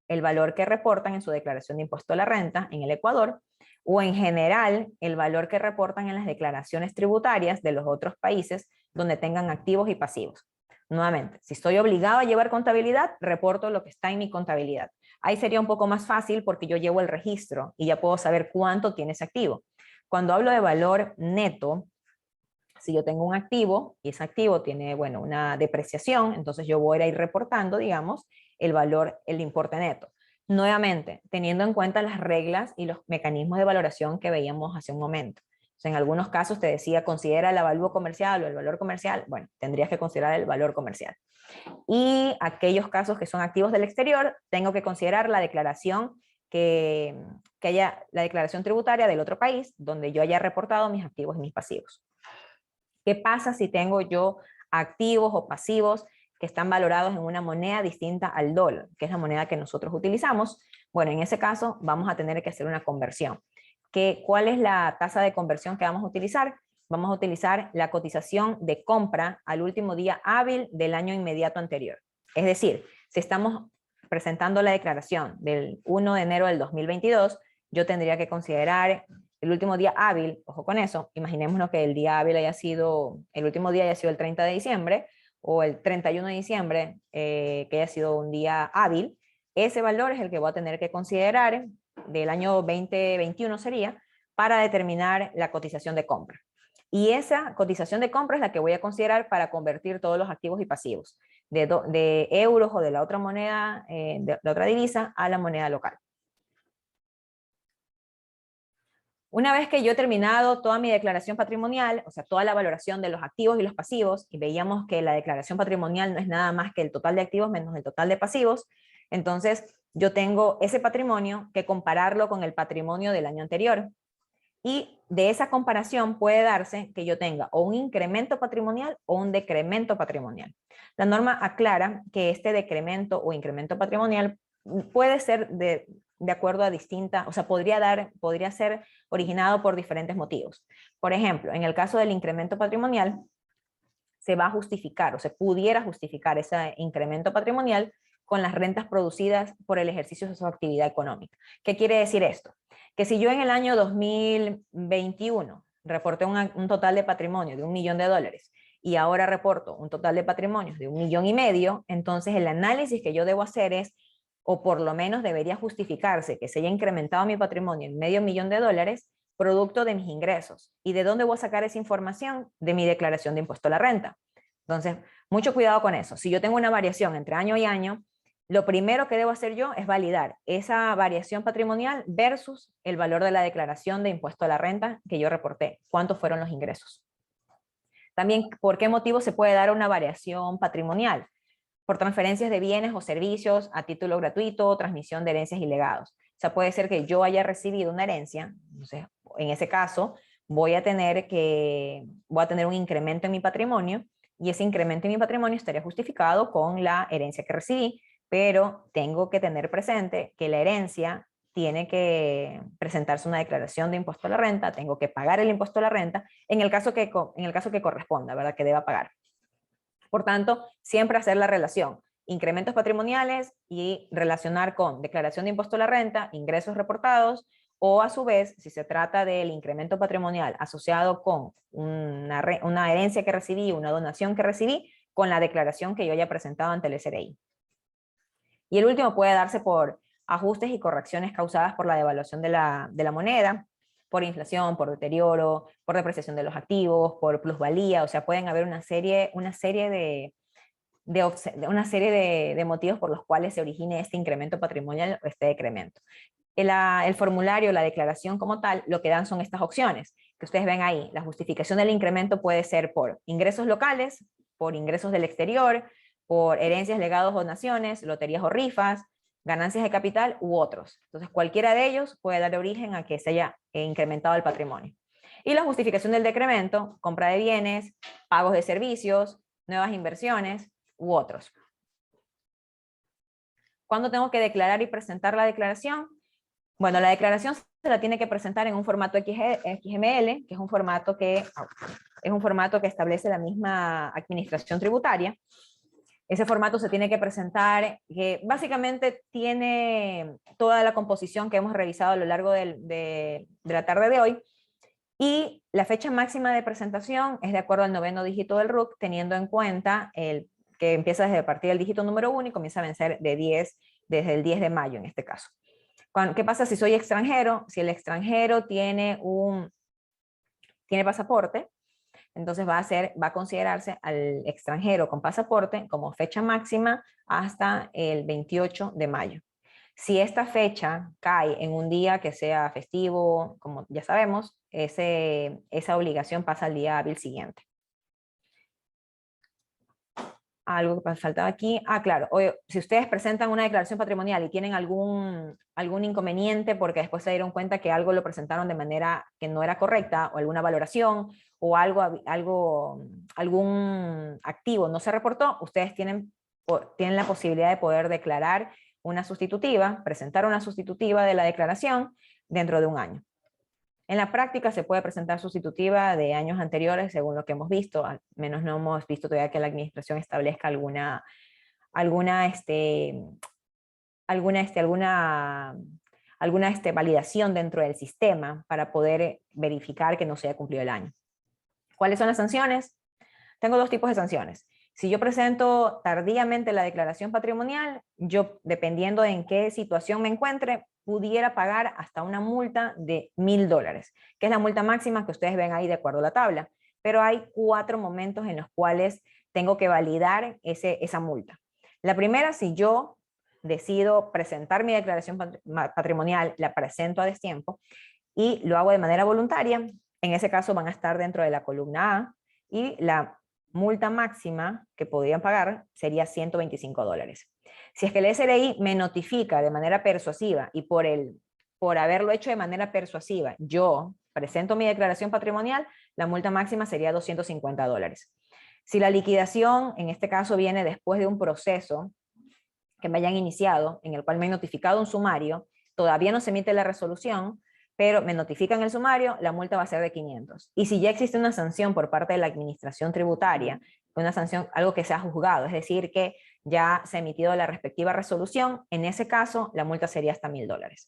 el valor que reportan en su declaración de impuesto a la renta en el Ecuador, o en general el valor que reportan en las declaraciones tributarias de los otros países donde tengan activos y pasivos. Nuevamente, si estoy obligado a llevar contabilidad, reporto lo que está en mi contabilidad. Ahí sería un poco más fácil porque yo llevo el registro y ya puedo saber cuánto tiene ese activo. Cuando hablo de valor neto, si yo tengo un activo y ese activo tiene, bueno, una depreciación, entonces yo voy a ir reportando, digamos, el valor, el importe neto. Nuevamente, teniendo en cuenta las reglas y los mecanismos de valoración que veíamos hace un momento. O sea, en algunos casos te decía, considera el avalúo comercial o el valor comercial. Bueno, tendrías que considerar el valor comercial. Y aquellos casos que son activos del exterior, tengo que considerar la declaración que haya, la declaración tributaria del otro país, donde yo haya reportado mis activos y mis pasivos. ¿Qué pasa si tengo yo activos o pasivos que están valorados en una moneda distinta al dólar, que es la moneda que nosotros utilizamos? Bueno, en ese caso vamos a tener que hacer una conversión. ¿Cuál es la tasa de conversión que vamos a utilizar? Vamos a utilizar la cotización de compra al último día hábil del año inmediato anterior. Es decir, si estamos presentando la declaración del 1 de enero del 2022, yo tendría que considerar el último día hábil, ojo con eso, imaginémonos que el día hábil haya sido, el último día haya sido el 30 de diciembre o el 31 de diciembre, que haya sido un día hábil, ese valor es el que voy a tener que considerar del año 2021 sería, para determinar la cotización de compra. Y esa cotización de compra es la que voy a considerar para convertir todos los activos y pasivos de euros o de la otra moneda, de la otra divisa, a la moneda local. Una vez que yo he terminado toda mi declaración patrimonial, o sea, toda la valoración de los activos y los pasivos, y veíamos que la declaración patrimonial no es nada más que el total de activos menos el total de pasivos, entonces yo tengo ese patrimonio que compararlo con el patrimonio del año anterior. Y de esa comparación puede darse que yo tenga o un incremento patrimonial o un decremento patrimonial. La norma aclara que este decremento o incremento patrimonial puede ser de acuerdo a distintas, o sea, podría ser originado por diferentes motivos. Por ejemplo, en el caso del incremento patrimonial, se va a justificar o se pudiera justificar ese incremento patrimonial con las rentas producidas por el ejercicio de su actividad económica. ¿Qué quiere decir esto? Que si yo en el año 2021 reporté un total de patrimonio de $1 millón y ahora reporto un total de patrimonios de 1,5 millones, entonces el análisis que yo debo hacer es, o por lo menos debería justificarse que se haya incrementado mi patrimonio en $0,5 millones producto de mis ingresos. ¿Y de dónde voy a sacar esa información? De mi declaración de impuesto a la renta. Entonces, mucho cuidado con eso. Si yo tengo una variación entre año y año, lo primero que debo hacer yo es validar esa variación patrimonial versus el valor de la declaración de impuesto a la renta que yo reporté. ¿Cuántos fueron los ingresos? También, ¿por qué motivo se puede dar una variación patrimonial? Por transferencias de bienes o servicios a título gratuito, transmisión de herencias y legados. O sea, puede ser que yo haya recibido una herencia, entonces, en ese caso, voy a tener un incremento en mi patrimonio, y ese incremento en mi patrimonio estaría justificado con la herencia que recibí, pero tengo que tener presente que la herencia tiene que presentarse una declaración de impuesto a la renta, tengo que pagar el impuesto a la renta en el caso que corresponda, ¿verdad? Que deba pagar. Por tanto, siempre hacer la relación, incrementos patrimoniales y relacionar con declaración de impuesto a la renta, ingresos reportados, o a su vez, si se trata del incremento patrimonial asociado con una herencia que recibí, una donación que recibí, con la declaración que yo haya presentado ante el SRI. Y el último puede darse por ajustes y correcciones causadas por la devaluación de la moneda, por inflación, por deterioro, por depreciación de los activos, por plusvalía. O sea, pueden haber una serie de motivos por los cuales se origine este incremento patrimonial o este decremento. El formulario, la declaración como tal, lo que dan son estas opciones que ustedes ven ahí. La justificación del incremento puede ser por ingresos locales, por ingresos del exterior, por herencias, legados o donaciones, loterías o rifas, ganancias de capital u otros. Entonces, cualquiera de ellos puede dar origen a que se haya incrementado el patrimonio. Y la justificación del decremento, compra de bienes, pagos de servicios, nuevas inversiones u otros. ¿Cuándo tengo que declarar y presentar la declaración? Bueno, la declaración se la tiene que presentar en un formato XML, que es un formato que establece la misma administración tributaria. Ese formato se tiene que presentar, que básicamente tiene toda la composición que hemos revisado a lo largo de la tarde de hoy, y la fecha máxima de presentación es de acuerdo al 9º dígito del RUC, teniendo en cuenta que empieza desde a partir del dígito número 1 y comienza a vencer desde el 10 de mayo en este caso. ¿Qué pasa si soy extranjero? Si el extranjero tiene un tiene pasaporte, entonces va a considerarse al extranjero con pasaporte como fecha máxima hasta el 28 de mayo. Si esta fecha cae en un día que sea festivo, como ya sabemos, esa obligación pasa al día hábil siguiente. Algo que faltaba aquí. Claro. Oye, si ustedes presentan una declaración patrimonial y tienen algún inconveniente porque después se dieron cuenta que algo lo presentaron de manera que no era correcta, o alguna valoración, o algún activo no se reportó, ustedes tienen la posibilidad de poder declarar una sustitutiva, presentar una sustitutiva de la declaración dentro de un año. En la práctica se puede presentar sustitutiva de años anteriores, según lo que hemos visto, al menos no hemos visto todavía que la administración establezca alguna validación dentro del sistema para poder verificar que no se haya cumplido el año. ¿Cuáles son las sanciones? Tengo dos tipos de sanciones. Si yo presento tardíamente la declaración patrimonial, yo, dependiendo de en qué situación me encuentre, pudiera pagar hasta una multa de $1000, que es la multa máxima que ustedes ven ahí de acuerdo a la tabla. Pero hay 4 momentos en los cuales tengo que validar esa multa. La primera, si yo decido presentar mi declaración patrimonial, la presento a destiempo y lo hago de manera voluntaria, en ese caso van a estar dentro de la columna A, y la multa máxima que podrían pagar sería $125. Si es que el SRI me notifica de manera persuasiva y por haberlo hecho de manera persuasiva, yo presento mi declaración patrimonial, la multa máxima sería $250. Si la liquidación, en este caso, viene después de un proceso que me hayan iniciado, en el cual me han notificado un sumario, todavía no se emite la resolución, pero me notifican el sumario, la multa va a ser de 500. Y si ya existe una sanción por parte de la administración tributaria, una sanción, algo que se ha juzgado, es decir, que ya se ha emitido la respectiva resolución, en ese caso la multa sería hasta $1000.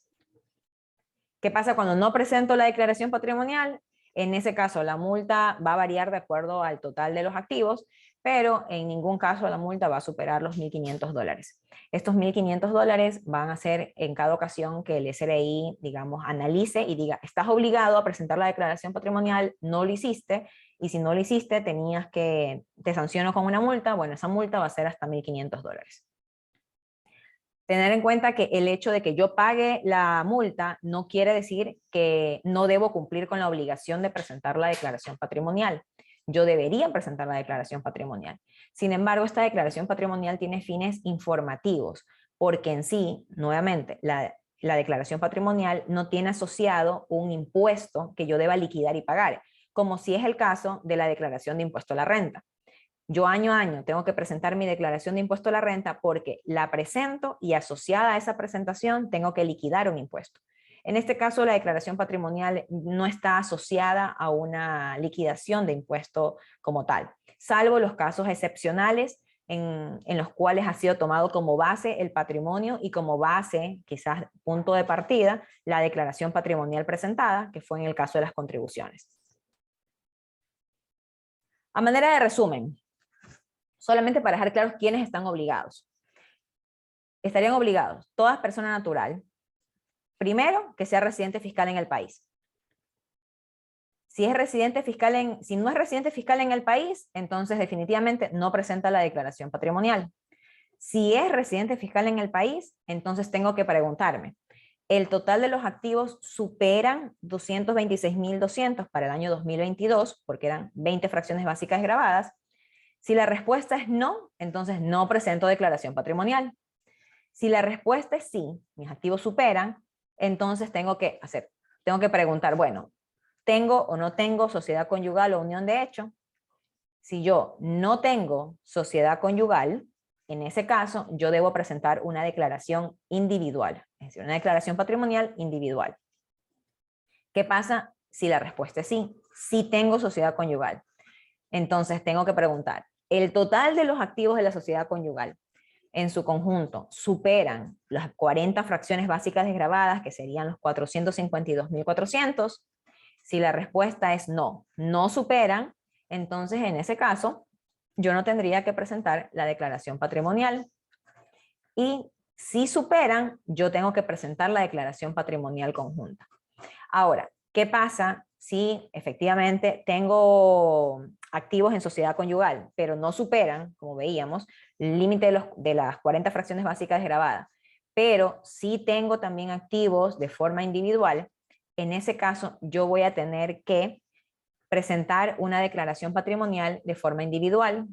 ¿Qué pasa cuando no presento la declaración patrimonial? En ese caso la multa va a variar de acuerdo al total de los activos, pero en ningún caso la multa va a superar los $1500. Estos $1500 van a ser en cada ocasión que el SRI, digamos, analice y diga, estás obligado a presentar la declaración patrimonial, no lo hiciste, y si no lo hiciste te sanciono con una multa, bueno, esa multa va a ser hasta $1500. Tener en cuenta que el hecho de que yo pague la multa no quiere decir que no debo cumplir con la obligación de presentar la declaración patrimonial. Yo debería presentar la declaración patrimonial. Sin embargo, esta declaración patrimonial tiene fines informativos, porque en sí, nuevamente, la declaración patrimonial no tiene asociado un impuesto que yo deba liquidar y pagar, como si es el caso de la declaración de impuesto a la renta. Yo año a año tengo que presentar mi declaración de impuesto a la renta porque la presento y asociada a esa presentación tengo que liquidar un impuesto. En este caso, la declaración patrimonial no está asociada a una liquidación de impuesto como tal, salvo los casos excepcionales en los cuales ha sido tomado como base el patrimonio y como base, quizás punto de partida, la declaración patrimonial presentada, que fue en el caso de las contribuciones. A manera de resumen, solamente para dejar claros quiénes están obligados. Estarían obligados toda persona natural, primero, que sea residente fiscal en el país. Si no es residente fiscal en el país, entonces definitivamente no presenta la declaración patrimonial. Si es residente fiscal en el país, entonces tengo que preguntarme, ¿el total de los activos superan 226.200 para el año 2022, porque eran 20 fracciones básicas grabadas? Si la respuesta es no, entonces no presento declaración patrimonial. Si la respuesta es sí, mis activos superan, entonces tengo que preguntar, bueno, ¿tengo o no tengo sociedad conyugal o unión de hecho? Si yo no tengo sociedad conyugal, en ese caso yo debo presentar una declaración individual, es decir, una declaración patrimonial individual. ¿Qué pasa si la respuesta es sí? Sí tengo sociedad conyugal. Entonces tengo que preguntar, ¿el total de los activos de la sociedad conyugal en su conjunto superan las 40 fracciones básicas desgravadas, que serían los 452.400? Si la respuesta es no, no superan, entonces en ese caso yo no tendría que presentar la declaración patrimonial. Y si superan, yo tengo que presentar la declaración patrimonial conjunta. Ahora, ¿qué pasa si efectivamente tengo activos en sociedad conyugal, pero no superan, como veíamos, el límite de las 40 fracciones básicas desgravadas, pero si tengo también activos de forma individual, en ese caso yo voy a tener que presentar una declaración patrimonial de forma individual.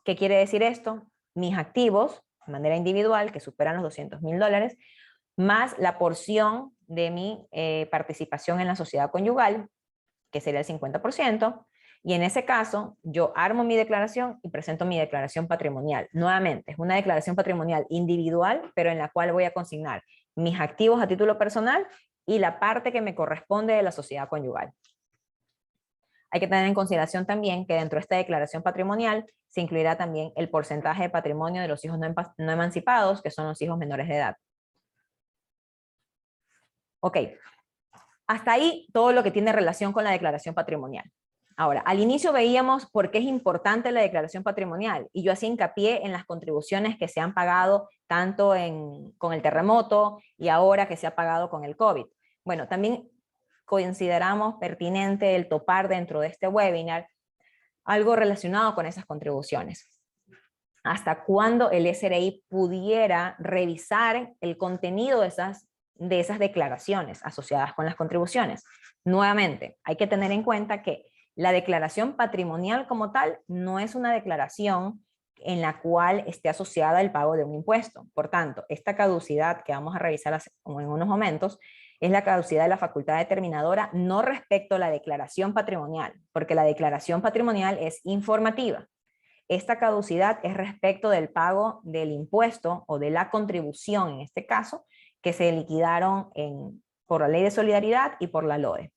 ¿Qué quiere decir esto? Mis activos, de manera individual, que superan los $200.000, más la porción de mi participación en la sociedad conyugal, que sería el 50%, y en ese caso yo armo mi declaración y presento mi declaración patrimonial. Nuevamente, es una declaración patrimonial individual, pero en la cual voy a consignar mis activos a título personal y la parte que me corresponde de la sociedad conyugal. Hay que tener en consideración también que dentro de esta declaración patrimonial se incluirá también el porcentaje de patrimonio de los hijos no emancipados, que son los hijos menores de edad. Ok, hasta ahí todo lo que tiene relación con la declaración patrimonial. Ahora, al inicio veíamos por qué es importante la declaración patrimonial y yo hacía hincapié en las contribuciones que se han pagado tanto con el terremoto y ahora que se ha pagado con el COVID. Bueno, también consideramos pertinente el topar dentro de este webinar algo relacionado con esas contribuciones. ¿Hasta cuándo el SRI pudiera revisar el contenido de esas declaraciones asociadas con las contribuciones? Nuevamente, hay que tener en cuenta que la declaración patrimonial como tal no es una declaración en la cual esté asociada el pago de un impuesto. Por tanto, esta caducidad que vamos a revisar en unos momentos es la caducidad de la facultad determinadora, no respecto a la declaración patrimonial, porque la declaración patrimonial es informativa. Esta caducidad es respecto del pago del impuesto o de la contribución, en este caso, que se liquidaron por la Ley de Solidaridad y por la LODE.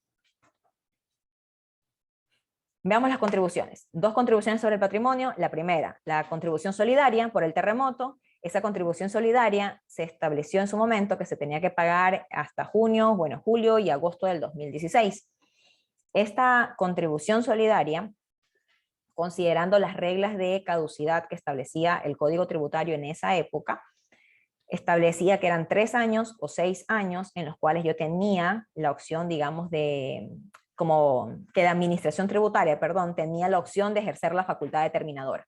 Veamos las contribuciones. Dos contribuciones sobre el patrimonio. La primera, la contribución solidaria por el terremoto. Esa contribución solidaria se estableció en su momento que se tenía que pagar hasta julio y agosto del 2016. Esta contribución solidaria, considerando las reglas de caducidad que establecía el Código Tributario en esa época, establecía que eran 3 años o 6 años en los cuales yo tenía la opción, digamos, como que la administración tributaria, tenía la opción de ejercer la facultad determinadora.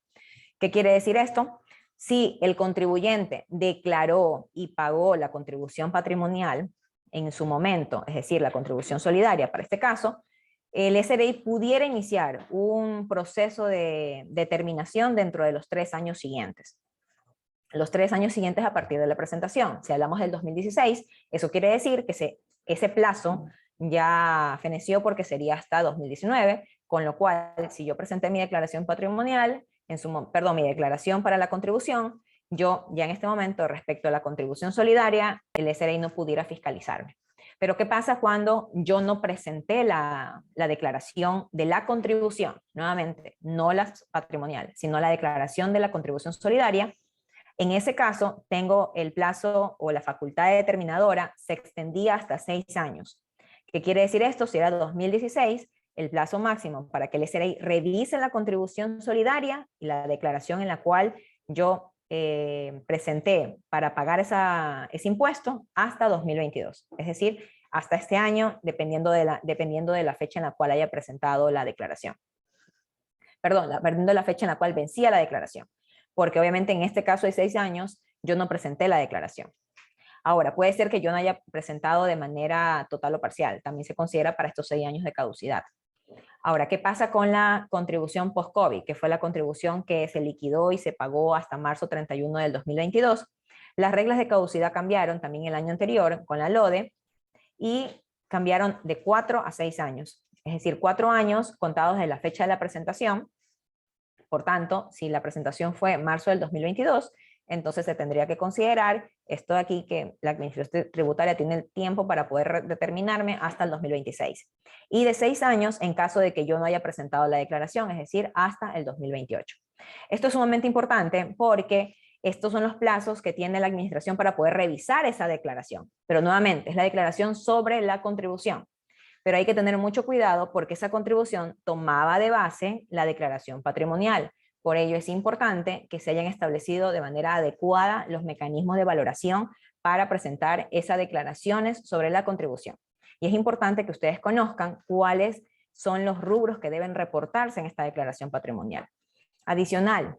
¿Qué quiere decir esto? Si el contribuyente declaró y pagó la contribución patrimonial en su momento, es decir, la contribución solidaria para este caso, el SRI pudiera iniciar un proceso de determinación dentro de los 3 años siguientes. Los 3 años siguientes a partir de la presentación. Si hablamos del 2016, eso quiere decir que ese plazo ya feneció porque sería hasta 2019, con lo cual, si yo presenté mi declaración patrimonial, mi declaración para la contribución, yo ya en este momento, respecto a la contribución solidaria, el SRI no pudiera fiscalizarme. Pero ¿qué pasa cuando yo no presenté la declaración de la contribución? Nuevamente, no la patrimonial, sino la declaración de la contribución solidaria. En ese caso, tengo el plazo o la facultad determinadora se extendía hasta 6 años. ¿Qué quiere decir esto? Si era 2016, el plazo máximo para que el SRI revise la contribución solidaria y la declaración en la cual yo presenté para pagar ese impuesto hasta 2022. Es decir, hasta este año, dependiendo de la fecha en la cual haya presentado la declaración. Dependiendo de la fecha en la cual vencía la declaración. Porque obviamente en este caso de 6 años, yo no presenté la declaración. Ahora, puede ser que yo no haya presentado de manera total o parcial. También se considera para estos 6 años de caducidad. Ahora, ¿qué pasa con la contribución post-COVID? Que fue la contribución que se liquidó y se pagó hasta marzo 31 del 2022. Las reglas de caducidad cambiaron también el año anterior con la LODE y cambiaron de 4 a 6 años. Es decir, 4 años contados de la fecha de la presentación. Por tanto, si la presentación fue marzo del 2022, entonces se tendría que considerar esto de aquí, que la administración tributaria tiene el tiempo para poder determinarme hasta el 2026. Y de 6 años en caso de que yo no haya presentado la declaración, es decir, hasta el 2028. Esto es sumamente importante porque estos son los plazos que tiene la administración para poder revisar esa declaración. Pero nuevamente, es la declaración sobre la contribución. Pero hay que tener mucho cuidado porque esa contribución tomaba de base la declaración patrimonial. Por ello es importante que se hayan establecido de manera adecuada los mecanismos de valoración para presentar esas declaraciones sobre la contribución. Y es importante que ustedes conozcan cuáles son los rubros que deben reportarse en esta declaración patrimonial. Adicional,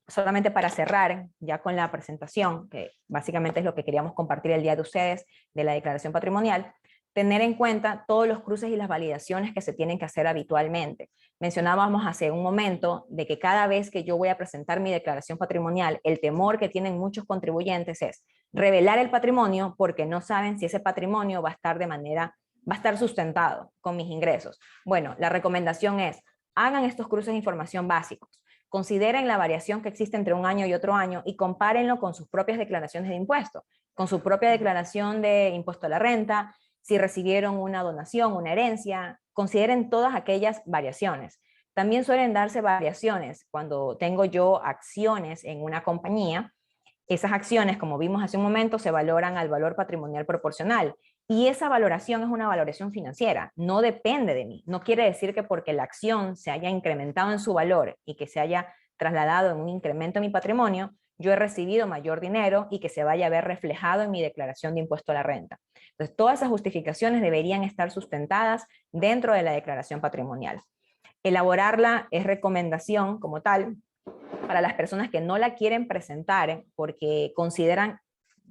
solamente para cerrar ya con la presentación, que básicamente es lo que queríamos compartir el día de ustedes de la declaración patrimonial, tener en cuenta todos los cruces y las validaciones que se tienen que hacer habitualmente. Mencionábamos hace un momento de que cada vez que yo voy a presentar mi declaración patrimonial, el temor que tienen muchos contribuyentes es revelar el patrimonio porque no saben si ese patrimonio va a estar sustentado con mis ingresos. Bueno, la recomendación es, hagan estos cruces de información básicos, consideren la variación que existe entre un año y otro año y compárenlo con sus propias declaraciones de impuestos, con su propia declaración de impuesto a la renta, si recibieron una donación, una herencia, consideren todas aquellas variaciones. También suelen darse variaciones cuando tengo yo acciones en una compañía. Esas acciones, como vimos hace un momento, se valoran al valor patrimonial proporcional. Y esa valoración es una valoración financiera, no depende de mí. No quiere decir que porque la acción se haya incrementado en su valor y que se haya trasladado en un incremento en mi patrimonio, yo he recibido mayor dinero y que se vaya a ver reflejado en mi declaración de impuesto a la renta. Entonces, todas esas justificaciones deberían estar sustentadas dentro de la declaración patrimonial. Elaborarla es recomendación como tal para las personas que no la quieren presentar porque consideran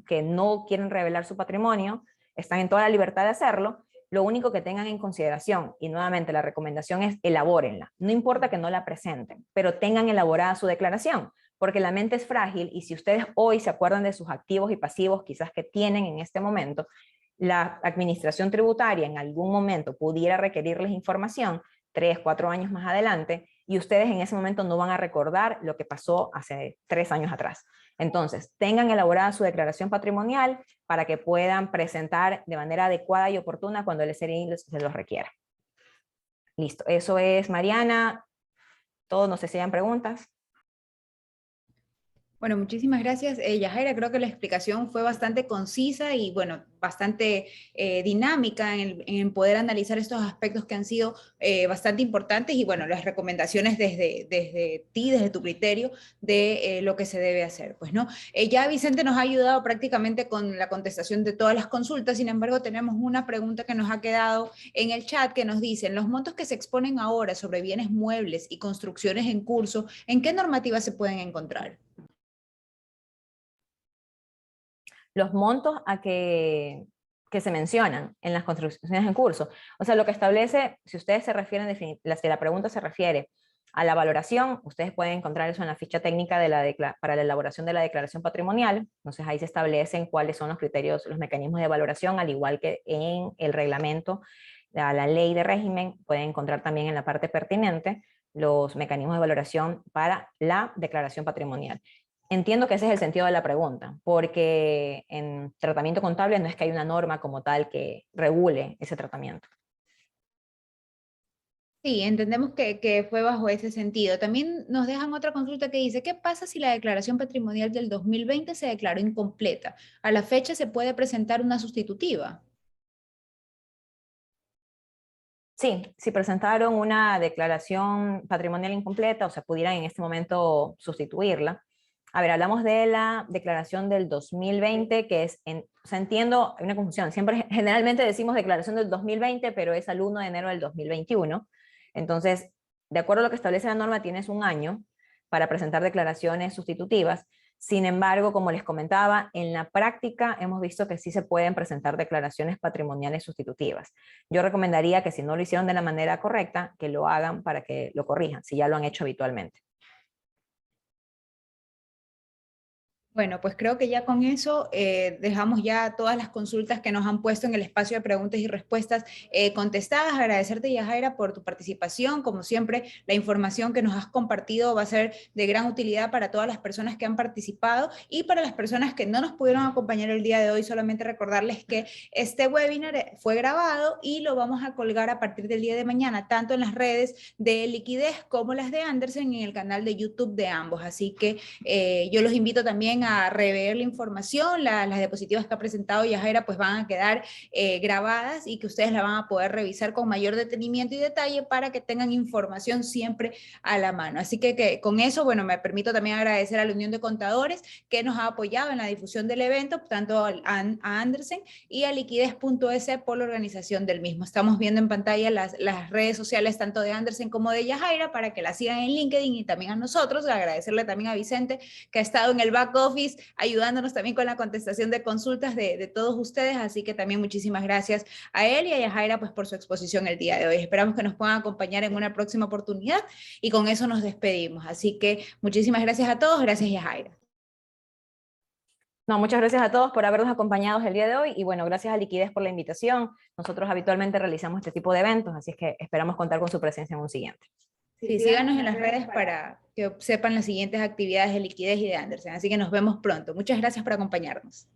que no quieren revelar su patrimonio, están en toda la libertad de hacerlo. Lo único que tengan en consideración, y nuevamente la recomendación es elabórenla. No importa que no la presenten, pero tengan elaborada su declaración, porque la mente es frágil y si ustedes hoy se acuerdan de sus activos y pasivos quizás que tienen en este momento, la administración tributaria en algún momento pudiera requerirles información 3, 4 años más adelante y ustedes en ese momento no van a recordar lo que pasó hace 3 años atrás. Entonces, tengan elaborada su declaración patrimonial para que puedan presentar de manera adecuada y oportuna cuando el SRI se los requiera. Listo, eso es Mariana. Todos, no sé si hayan preguntas. Bueno, muchísimas gracias, Yajaira. Creo que la explicación fue bastante concisa y, bueno, bastante dinámica en poder analizar estos aspectos que han sido bastante importantes y, bueno, las recomendaciones desde ti, desde tu criterio, de lo que se debe hacer, pues, ¿no? Ya Vicente nos ha ayudado prácticamente con la contestación de todas las consultas, sin embargo, tenemos una pregunta que nos ha quedado en el chat que nos dicen, los montos que se exponen ahora sobre bienes muebles y construcciones en curso, ¿en qué normativas se pueden encontrar? Los montos que se mencionan en las construcciones en curso. O sea, lo que establece, si ustedes se refieren, si la pregunta se refiere a la valoración, ustedes pueden encontrar eso en la ficha técnica para la elaboración de la declaración patrimonial. Entonces ahí se establecen cuáles son los criterios, los mecanismos de valoración, al igual que en el reglamento, la ley de régimen, pueden encontrar también en la parte pertinente los mecanismos de valoración para la declaración patrimonial. Entiendo que ese es el sentido de la pregunta, porque en tratamiento contable no es que hay una norma como tal que regule ese tratamiento. Sí, entendemos que fue bajo ese sentido. También nos dejan otra consulta que dice, ¿qué pasa si la declaración patrimonial del 2020 se declaró incompleta? A la fecha se puede presentar una sustitutiva. Sí, si presentaron una declaración patrimonial incompleta, o sea, pudieran en este momento sustituirla. A ver, hablamos de la declaración del 2020, que es, o sea, entiendo, hay una confusión, siempre generalmente decimos declaración del 2020, pero es al 1 de enero del 2021. Entonces, de acuerdo a lo que establece la norma, tienes un año para presentar declaraciones sustitutivas. Sin embargo, como les comentaba, en la práctica hemos visto que sí se pueden presentar declaraciones patrimoniales sustitutivas. Yo recomendaría que si no lo hicieron de la manera correcta, que lo hagan para que lo corrijan, si ya lo han hecho habitualmente. Bueno, pues creo que ya con eso dejamos ya todas las consultas que nos han puesto en el espacio de preguntas y respuestas contestadas. Agradecerte, Yajaira, por tu participación. Como siempre, la información que nos has compartido va a ser de gran utilidad para todas las personas que han participado y para las personas que no nos pudieron acompañar el día de hoy. Solamente recordarles que este webinar fue grabado y lo vamos a colgar a partir del día de mañana, tanto en las redes de Liquidez como las de Andersen en el canal de YouTube de ambos. Así que yo los invito también a rever la información, las diapositivas que ha presentado Yajaira pues van a quedar grabadas y que ustedes la van a poder revisar con mayor detenimiento y detalle para que tengan información siempre a la mano. Así que con eso, bueno, me permito también agradecer a la Unión de Contadores que nos ha apoyado en la difusión del evento, tanto a Andersen y a Liquidez.es por la organización del mismo. Estamos viendo en pantalla las redes sociales tanto de Andersen como de Yajaira para que la sigan en LinkedIn y también a nosotros. Agradecerle también a Vicente que ha estado en el back office ayudándonos también con la contestación de consultas de todos ustedes, así que también muchísimas gracias a él y a Yajaira pues por su exposición el día de hoy. Esperamos que nos puedan acompañar en una próxima oportunidad y con eso nos despedimos. Así que muchísimas gracias a todos, gracias Yajaira. No, muchas gracias a todos por habernos acompañado el día de hoy y bueno, gracias a Liquidez por la invitación. Nosotros habitualmente realizamos este tipo de eventos, así es que esperamos contar con su presencia en un siguiente. Sí, síganos en las redes para que sepan las siguientes actividades de Liquidez y de Andersen. Así que nos vemos pronto. Muchas gracias por acompañarnos.